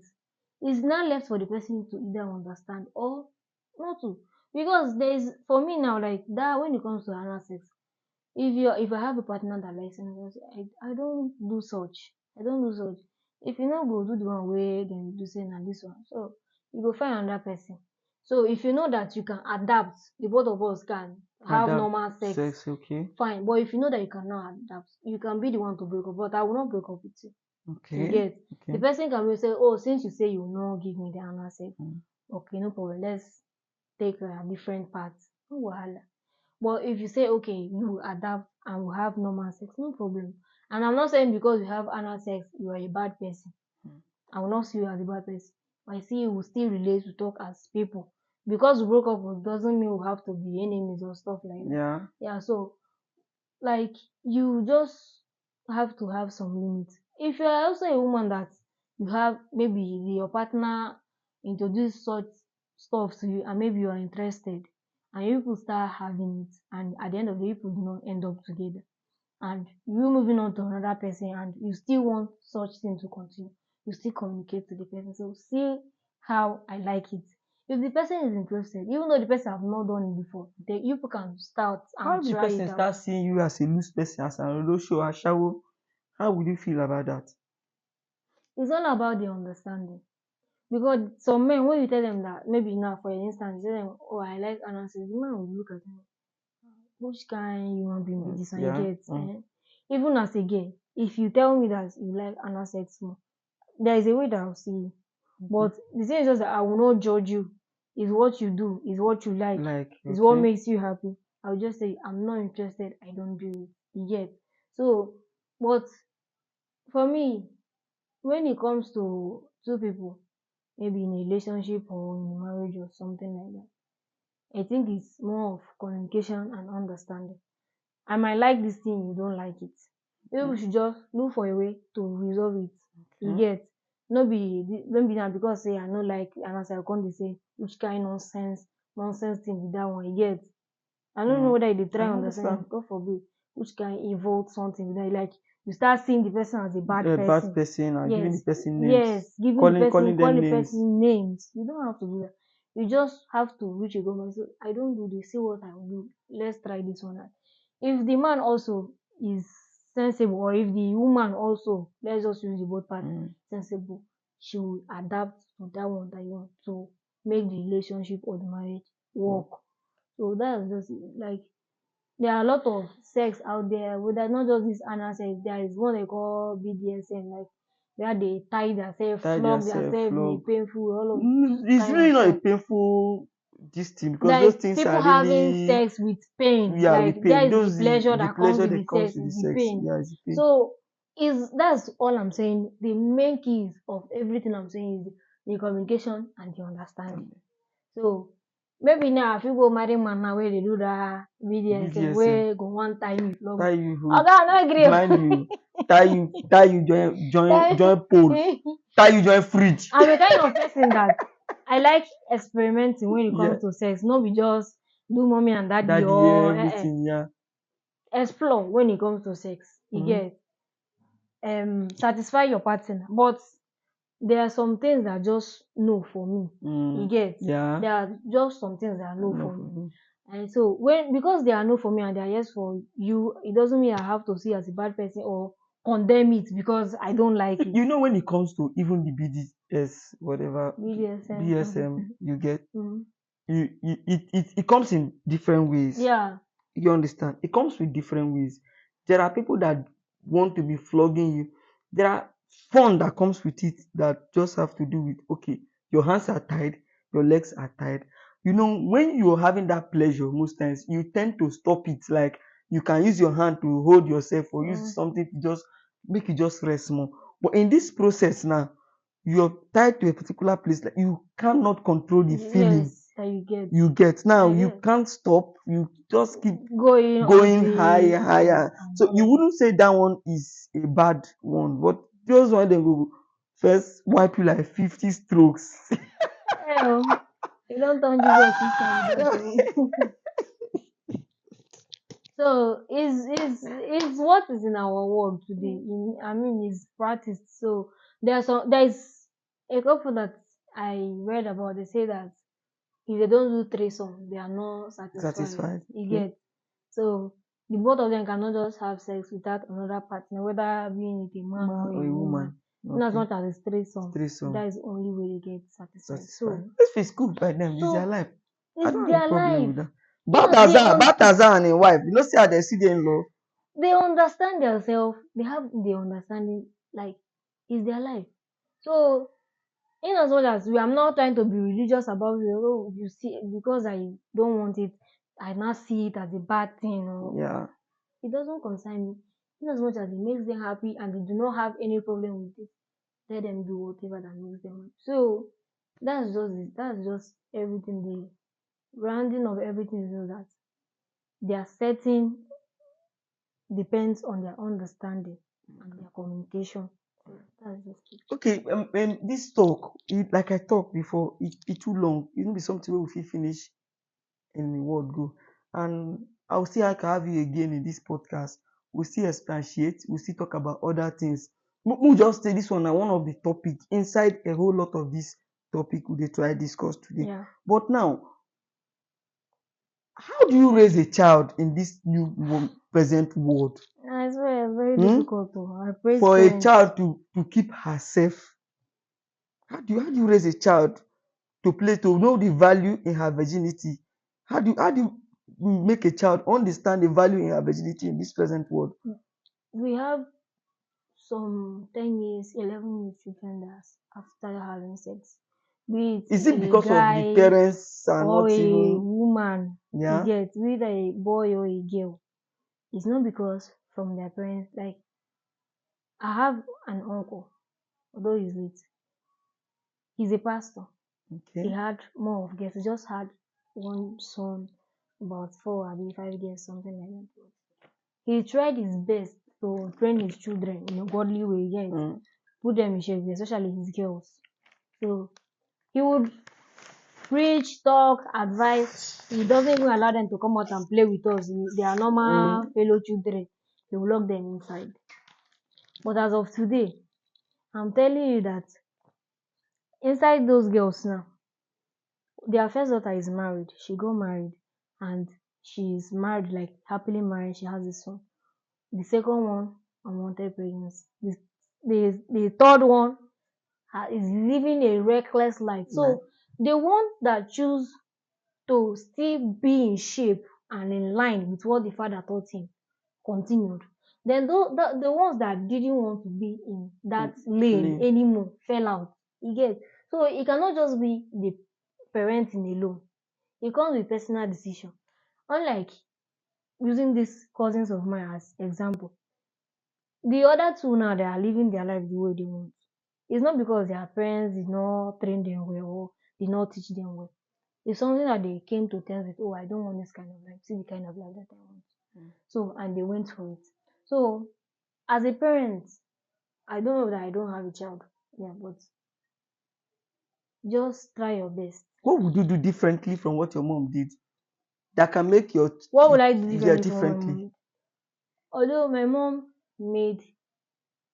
It's now left for the person to either understand or not to. Because there is, for me now, like that, when it comes to anal sex, if I have a partner that likes anal sex, I don't do such. I don't do such. If you not go do the one way, then you do say na this one. So you go find another person. So if you know that you can adapt, the both of us can have Adapt normal sex, sex, okay. fine. But if you know that you cannot adapt, you can be the one to break up. But I will not break up with you. You Okay. get, the Okay. person can be say, oh, since you say you will not give me the anal sex, Mm. okay, no problem. Let's take a different path. No wahala. But if you say, okay, you will adapt and will have normal sex, no problem. And I'm not saying because you have anal sex, you are a bad person. Mm. I will not see you as a bad person. I see you will still relate to talk as people. Because we broke up doesn't mean we have to be enemies or stuff like that. Yeah. Yeah, so like you just have to have some limits. If you are also a woman that you have maybe your partner introduce such stuff to you and maybe you are interested and you people start having it and at the end of the day you people do not end up together and you moving on to another person and you still want such thing to continue, you still communicate to the person. So see how I like it. If the person is interested, even though the person have not done it before, then you people can start How and the try person it out. starts seeing you as a loose person, as an olosho, ashawo? How would you feel about that? It's all about the understanding. Because some men, when you tell them that, maybe now for instance, you tell them, oh, I like analysis, the man will look at them, which kind human being be Mm. this? And you Yeah. get, Mm. even as a girl, if you tell me that you like anal sex more, there is a way that I'll see you. Okay. But the thing is just that I will not judge you. It's what you do, is what you like, Like, is what okay. makes you happy. I'll just say, I'm not interested, I don't do it. You get. So, but for me, when it comes to two people, maybe in a relationship or in a marriage or something like that, I think it's more of communication and understanding. I might like this thing, you don't like it. Maybe we Okay. should just look for a way to resolve it. You Okay. get, no be now because say I no like and as I come dey say which kind nonsense thing be that one, you get. I don't know Mm. whether you dey I try understand understand. me, God forbid, which kind involve something be that, like you start seeing the person as a bad A bad person. person and giving the Yes, person names, yes, giving the person, calling them call the names. person names. You don't have to do that. You just have to reach a government. So I don't do this. See what I will do. Let's try this one out. If the man also is sensible, or if the woman also, let's just use the both part, Mm. sensible, she will adapt to that one that you want to make the relationship or the marriage Work. work. So that's just like there are a lot of sex out there. Whether not just this anal sex, there is one they call BDSM, like where they tie themselves, Tie flog yourself, themselves in a flog. painful, all of It's kind of really not a stuff. painful this thing because There those is things people are having really, sex with pain. yeah, Like with there pain. is the Those pleasure the that comes pleasure with that the comes sex, with the is the sex. pain. Yeah, it's the pain. So is that's all I'm saying. The main keys of everything I'm saying is the communication and the understanding. So maybe now if you go marry man now where they do that BDSM BDSM. where go one time you flog Tie me. you hook, Okay, I no blind agree. you, tie you join pole, tie you join fridge. I'm a kind of person that I like experimenting when it Yeah, comes to sex. Not be just do mommy and daddy daddy, yeah, or everything. Yeah. explore when it comes to sex. You Mm-hmm. get satisfy your partner. But there are some things that just no for me. You get Yeah. there are just some things that are no No for me. problem. And so when because they are no for me and they are yes for you, it doesn't mean I have to see you as a bad person or condemn it because I don't like it. You know, when it comes to even the BDS, whatever BDSM. BSM you get, Mhm. it comes in different ways. Yeah. You understand? It comes with different ways. There are people that want to be flogging you. There are fun that comes with it that just have to do with, okay, your hands are tied, your legs are tied. You know, when you're having that pleasure, most times you tend to stop it. Like you can use your hand to hold yourself or use Mm. something to just make you just rest more. But in this process now, you're tied to a particular place that you cannot control the feeling Yes, that you get. you get. Now I you get. can't stop, you just keep Going going until higher, higher. and So you all of wouldn't say that one is a bad one, but those one they go first wipe you like 50 strokes. that. You don't turn Jesus sister with that. Oh. So is what is in our world today. I mean, is practiced. So there's a couple that I read about. They say that if they don't do threesome, they are not satisfied. Satisfied. You Okay. get so the both of them cannot just have sex without another partner, whether being it a man Man or or a a woman. woman. In as Okay. much as it's threesome, Threesome. that is the only way they get satisfied. Satisfied. This is cool by them. It's their So life. I it's don't have a their problem life. with that. In as they Balthazar and his wife. You know, see how they see them in law. they understand themselves, they have the understanding, like it's their life. So in as much as I'm not trying to be religious about it, oh, you see, because I don't want it, I now see it as a bad thing, or Yeah. it doesn't concern me. In as much as it makes them happy and they do not have any problem with it, let them do whatever that makes them happy. So that's just it. That's just everything. The rounding of everything is just that their setting depends on their understanding and their communication. So that's just it. Okay, this talk, like I talked before, it too long. It won't be something where we fit finish in the world go. And I'll still like to have you again in this podcast. We'll still expatiate, we'll still talk about other things. We'll just say this one na one of the topic inside a whole lot of this topic we dey try discuss today. Yeah. But now, how do you raise a child in this new present world? It's very Hmm? difficult to I praise For a parents. child to keep herself, how do you raise a child to know the value in her virginity? How do you make a child understand the value in her virginity in this present world? We have some 10 years, 11 years children that's after having sex. Be it Is it a because of the guy parents are or not a even, woman, you yeah? get, be it a boy or a girl. It's not because from their parents. Like I have an uncle, although he's late. He's a pastor. He Okay. had more of girls. He just had one son, about 4 or 5 years, something like that. He tried his best to train his children in a godly way, yes, Mm. put them in shape, especially his girls. So he would preach, talk, advise. He doesn't even allow them to come out and play with us. They are normal Mm. fellow children. He will lock them inside. But as of today, I'm telling you that inside those girls now, their first daughter is married. She got married and she's married, like happily married. She has a son. The second one, unwanted pregnancy. The third one is living a reckless life. Like, So the ones that choose to still be in shape and in line with what the father taught him continued. Then the ones that didn't want to be in that lane Lane. anymore fell out. You get? So it cannot just be the parenting alone. It comes with personal decision. Unlike using these cousins of mine as example, the other two now they are living their life the way they want. It's not because their parents did not train them well or did not teach them well. It's something that they came to terms with. Oh, I don't want this kind of life. See the kind of life that I want. So and they went for it. So as a parent, I don't know that I don't have a child. Yeah, but just try your best. What would you do differently from what your mom did that can make your What would I do yeah differently from my differently? mom? Although my mom made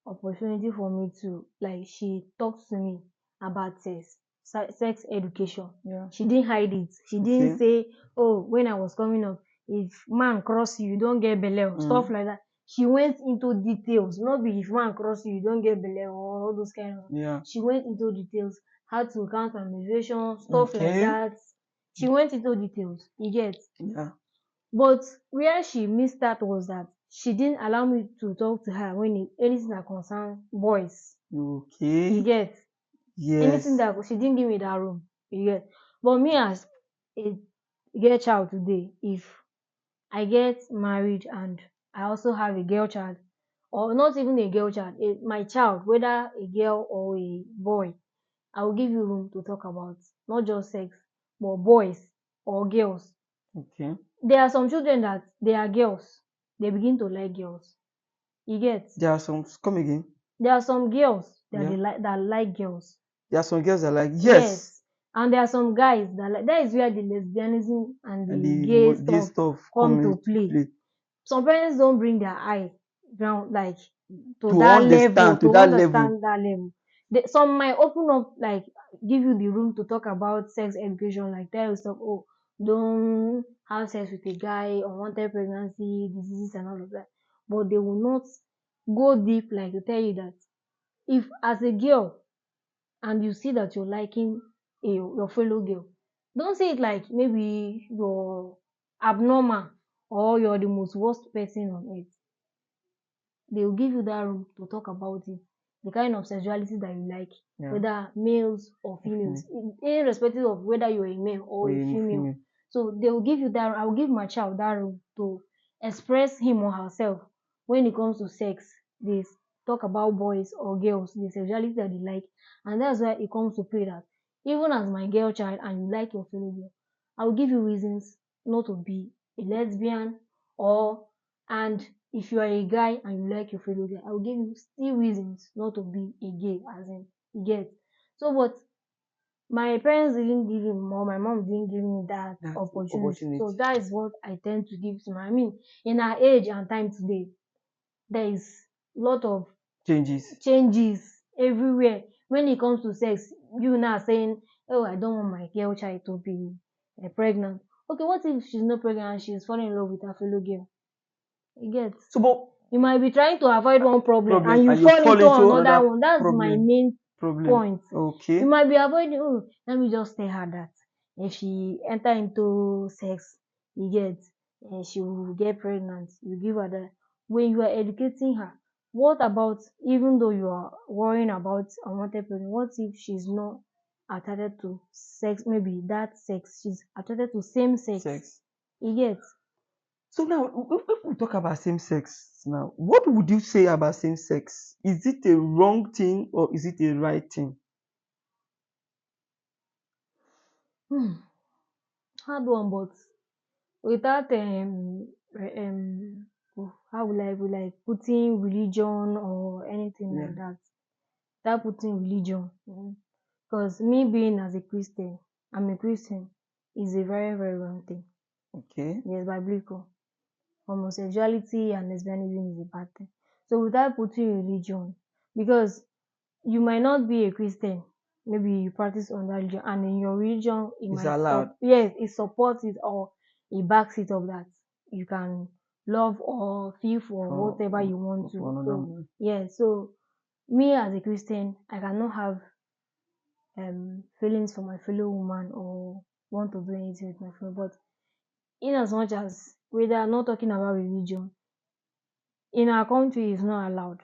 opportunity for me to, like, she talked to me about sex education. Yeah. She didn't hide it. She didn't Okay. say, oh, when I was coming up, if man cross you, you don't get belle, stuff Mm. like that. She went into details, not be if man cross you, you don't get belle or all those kind of. Yeah. She went into details, how to count menstruation, stuff like Okay. that. She went into details. You get? Yeah. But where she missed that was that she didn't allow me to talk to her when anything that concern boys. You Okay. get? Anything Yes. that she didn't give me that room. You get? But me as a girl child today, if I get married and I also have a girl child, or not even a girl child, my child, whether a girl or a boy, I will give you room to talk about not just sex, but boys or girls. Okay. There are some children that they are girls, they begin to like girls. You get? There are some. Come again. There are some girls that Yeah. that like girls. There are some girls that are like yes, Yes. And there are some guys that like, that is where the lesbianism and and the the gay gay stuff stuff come come to into play. play Some parents don't bring their eye down like to to that level understand to to that level. understand that level. Some might open up, like give you the room to talk about sex education, like tell you stuff, oh, don't have sex with a guy, unwanted pregnancy, diseases and all of that. But they will not go deep, like to tell you that if as a girl and you see that you're liking your fellow girl, don't say it like maybe you're abnormal or you're the most worst person on earth. They will give you that room to talk about it, the kind of sexuality that you like, Yeah. whether males or females, Definitely. irrespective of whether you're a male or Or a any female. female. So they will give you that. I will give my child that room to express him or herself when it comes to sex. They talk about boys or girls, the sexuality that they like, and that's why it comes to play that even as my girl child and you like your fellow girl, I will give you reasons not to be a lesbian, or and if you are a guy and you like your fellow guy, I will give you still reasons not to be a gay, as in you get. So but my parents didn't give him, or my mom didn't give me that That opportunity. So opportunity. that is what I tend to give to my, I mean, in our age and time today, there is a lot of Changes. changes everywhere. When it comes to sex, you now saying, oh, I don't want my girl child to be pregnant. Okay, what if she's not pregnant and she's falling in love with her fellow girl? You get? So but You might be trying to avoid one problem and problem you and you fall fall into into another another one. That's my main problem. point. You Okay. might be avoiding, oh, let me just tell her that if she enter into sex, you get, and she will get pregnant, you give her that. When you are educating her, what about, even though you are worrying about unwanted pregnancy, what if she's not attracted to sex, maybe that sex, she's attracted to same sex, Sex. you get? So now, if we talk about same sex now, what would you say about same sex? Is it a wrong thing or is it a right thing? Hmm, hard one, but without how will I putting religion or anything Yeah. like that, without putting religion, because me being as a Christian, I'm a Christian, is a very very wrong thing. Okay. Yes, biblical. Homosexuality and lesbianism is a bad thing. So without putting religion, because you might not be a Christian, maybe you practice on that religion, and in your religion it It's might allowed. yes, it supports it or it backs it up that you can love or feel for whatever you want For to. another So man. yeah, so me as a Christian, I cannot have feelings for my fellow woman or want to do anything with my fellow. But in as much as we are not talking about religion, in our country it's not allowed.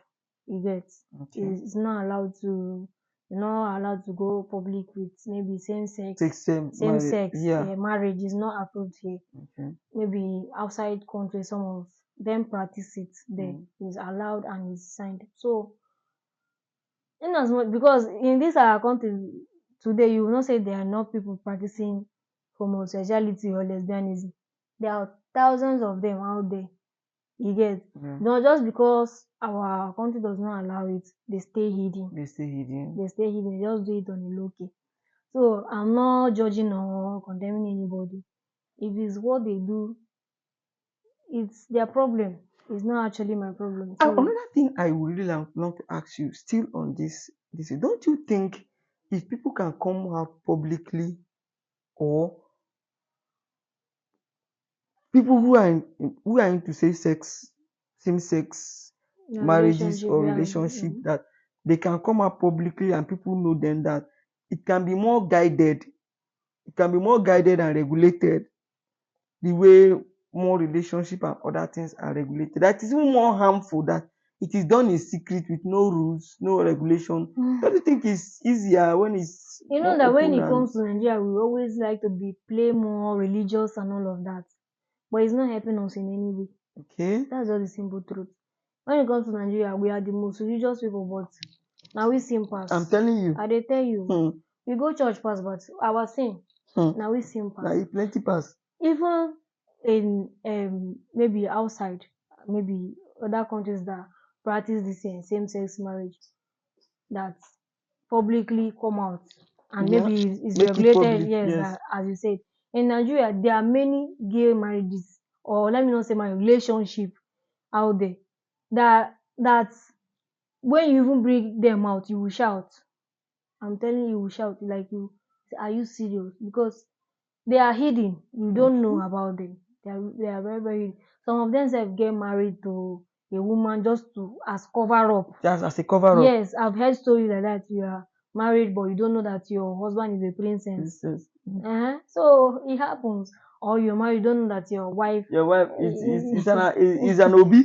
You get, Okay. it's not allowed to, you're not allowed to go public with maybe Take same same marriage. sex Yeah. marriage is not approved here. Okay. Maybe outside country some of them practice it there. It's allowed and it's signed. So in as much, because in this our country today you will not say there are not people practicing homosexuality or lesbianism. There are thousands of them out there. You get, Yeah. not just because our country does not allow it, they stay hidden. They stay hidden. They stay hidden. They just do it on a low key. So I'm not judging or condemning anybody. If it's what they do, it's their problem. It's not actually my problem. So Another thing I would really want to ask you, still on this, don't you think if people can come out publicly, or people who are into same sex yeah, marriages relationship, or yeah. relationship, that they can come out publicly and people know them, that it can be more guided, and regulated, the way more relationship and other things are regulated. That is even more harmful, that it is done in secret with no rules, no regulation. Don't you think it's easier when it's You know more that when open it and comes to Nigeria, we always like to be play more religious and all of that. But it's not helping us in any way. okay? That's just the simple truth. When it comes to Nigeria, we are the most religious people, but now we sin I'm pass. telling you. I dey tell you, Hmm, we go church pass, but our sin, hmm. now we sin Now pass. it plenty pass. Even in maybe outside, maybe other countries that practice this same sex marriage, that publicly come out and Yeah, maybe is make it regulated, public. yes, Yes. as you said. In Nigeria, there are many gay marriages, or let me not say my relationship out there, that when you even bring them out, you will shout. I'm telling you, you will shout like you. Are you serious? Because they are hidden. You don't know Okay. about them. They are very very. Some of them self get married to a woman just to as cover up. Just as a cover up. Yes, I've heard stories like that. You are married, but you don't know that your husband is a princess. Princess. So it happens. Or you're married, you don't know that your wife. Your wife is an obi.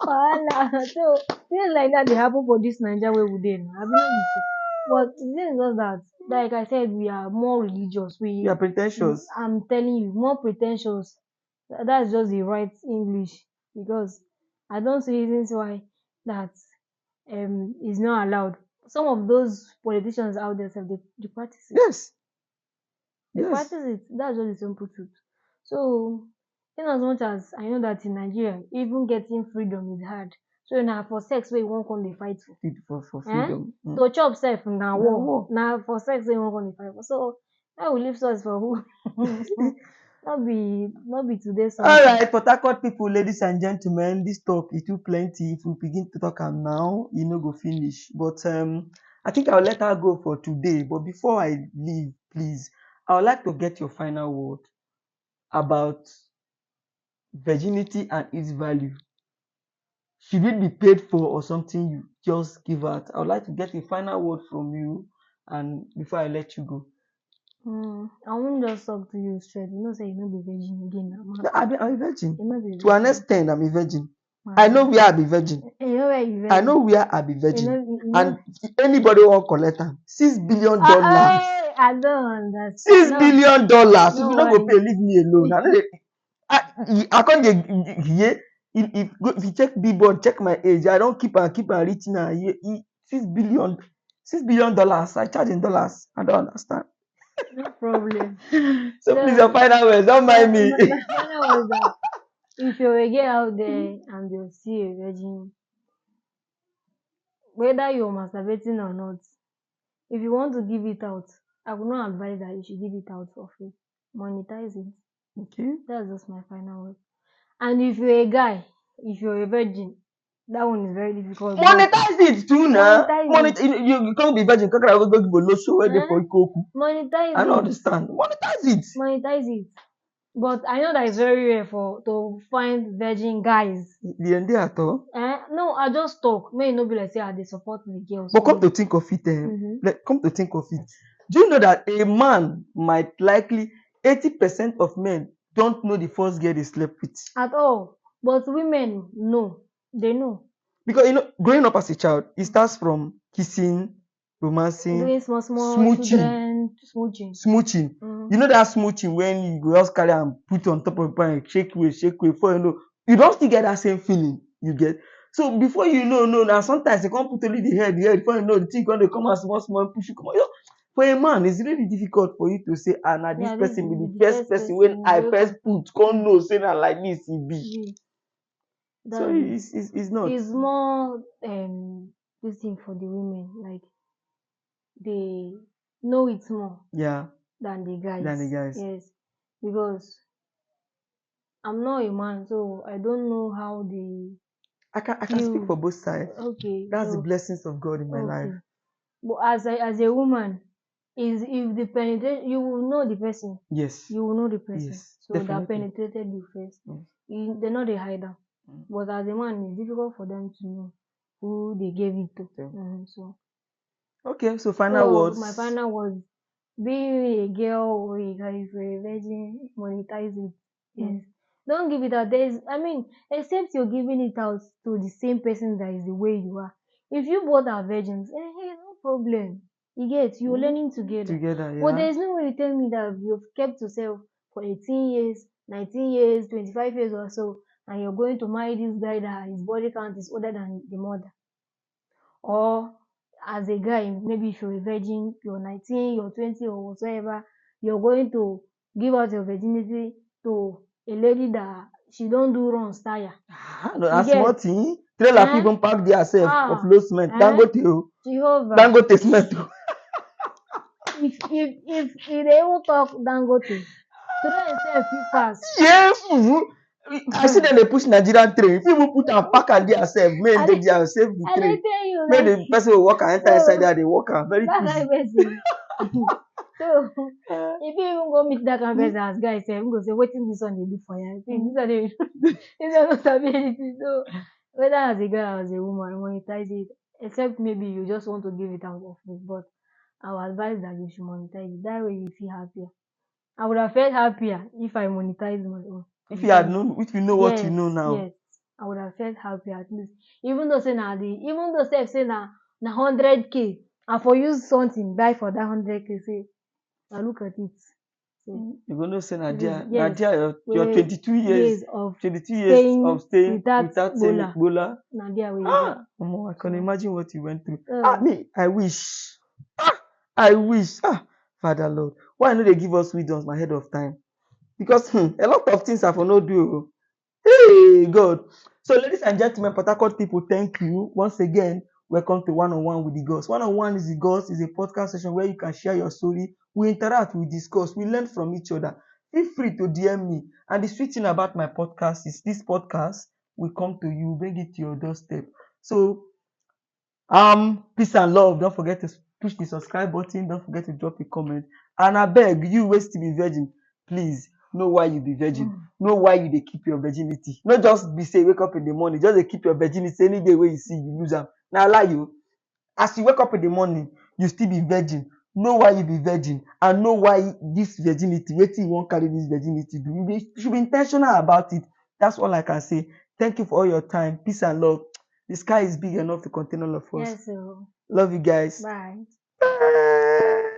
Wahala. So things like that dey happen for dis Naija wey we dey now. Abi no be so? But the thing is just that, like I said, we are more religious. You are pretentious. I'm telling you, more pre ten tious. That's just the right English, because I don't see reasons why that is not allowed. Some of those politicians out there sef dey practice it. Yes. They Yes. practice it. That's just the simple truth. So, in as much as I know that in Nigeria, even getting freedom is hard. So na for sex wey you wan come dey fight for. For freedom. To chop sef na Na war. war. Na for sex wey you wan come dey fight for. So make we leave sex for who? No be today All something. right, Port Harcourt people, ladies and gentlemen, this talk is too plenty. If we begin to talk am now, e no go finish. But I think I'll let her go for today. But before I leave, please, I would like to get your final word about virginity and its value. Should it be paid for or something you just give out? I would like to get a final word from you, and before I let you go. I wan just talk to you straight. You know say you no be virgin again na. No, I'm a virgin. You no be To an virgin. extent, I'm a virgin. I know where I be virgin. You know where you I know virgin. where I be You virgin. know. And anybody wan collect am, $6 billion. I don't six understand. No, billion dollars If no you no go worry. pay, leave me alone. I no dey. I come dey hear. If you check billboard, check my age, I don keep am reach now. $6 billion. I charge in dollars. I don't understand. No problem. So please, your So final words, don't mind me. my final was that if you're a girl out there and you see a virgin, whether you're masturbating or not, if you want to give it out, I would not advise that you should give it out for free. Monetize it. Okay. That's just my final word. And if you're a guy, if you're a virgin, that one is very difficult. Monetize it too now. Monetize it. You can't be virgin. Kakara go give Olosho where they for Ikoku. Monetize I don't it. understand. Monetize it. Monetize it. But I know that it's very rare to find virgin guys. The end at all. No, I just talk. May no be like say I dey support the girls. But come to think of it, come to think of it, do you know that a man might likely 80% of men don't know the first girl they slept with. At all. But women know. They know. Because growing up as a child, it starts from kissing, romancing, Doing small smooching. children smooching. You know that smooching when you go just carry and put on top of the pan, shake way, before you don't still get that same feeling you get. So before you know, now sometimes they can't put only the head, before you know the thing gonna come out small, push you come out. For a man, it's really difficult for you to say, now this person be the first person when I first put, can't know say na like this e be. So it's not. It's more this thing for the women, like they know it more than the guys. Yes, because I'm not a man, so I don't know how they I can speak for both sides. Okay, That's the blessings of God in my life. But as a woman, if the penetrate, you will know the person. Yes. You will know the person. Yes, so definitely. That penetrated you first. They're not a hider. But as a man, it's difficult for them to know who they gave it to. So okay, so final words. My final words: being a girl or a guy, if you're a virgin, monetize it. Yes. Don't give it out. Except you're giving it out to the same person that is the way you are. If you both are virgins, no problem. You're learning together. But there's no way you tell me that you've kept yourself for 18 years, 19 years, 25 years or so, and you're going to marry this guy that his body count is older than the mother. Or as a guy, maybe if you're a virgin, you're 19, you're 20 or whatsoever, you're going to give out your virginity to a lady that she don't do runs tire. That's small thing. Trailer people pack themselves of low cement. Dangote cement. If they even talk Dangote, train itself fit pass. Yes. I see them they push Nigerian train. People put and pack and themselves, men they save the train. Make the person will walk and enter inside there, they walk and very easy. So if you even go meet that kind of person as guy, say, go say, wetin this one dey do for you? This one no sabi anything. So whether as a guy or as a woman, monetize it. Except maybe you just want to give it out of free, but I would advise that you should monetize it. That way you feel happier. I would have felt happier if I monetized my own. If you had known, if you know what you know now. Yes, I would have felt happier at least. Even though say say na 100K, and for use something buy for that 100K, say, now look at it. You're going to say Nadia, you're 22 years of staying without saying Bola. Nadia, I can imagine what you went through. I wish. Father Lord, why no they give us wisdom ahead of time? Because a lot of things I for no do. Hey God. So ladies and gentlemen, Port Harcourt people, thank you once again. Welcome to One-on-One with the Girls. One-on-One is the Girls is a podcast session where you can share your story. We interact, we discuss, we learn from each other. Feel free to DM me. And the sweet thing about my podcast is this podcast will come to you, bring it to your doorstep. So peace and love. Don't forget to push the subscribe button. Don't forget to drop a comment. And I beg you, ways to be virgin, please know why you be virgin. Know why you dey keep your virginity. Not just be say wake up in the morning, just dey keep your virginity any day where you see you lose am. Now lie you. As you wake up in the morning, you still be virgin. Know why you be virgin and know why this virginity, wetin you wan carry this virginity do. You should be intentional about it. That's all I can say. Thank you for all your time. Peace and love. The sky is big enough to contain all of us. Yes, sir. Love you guys. Bye. Bye.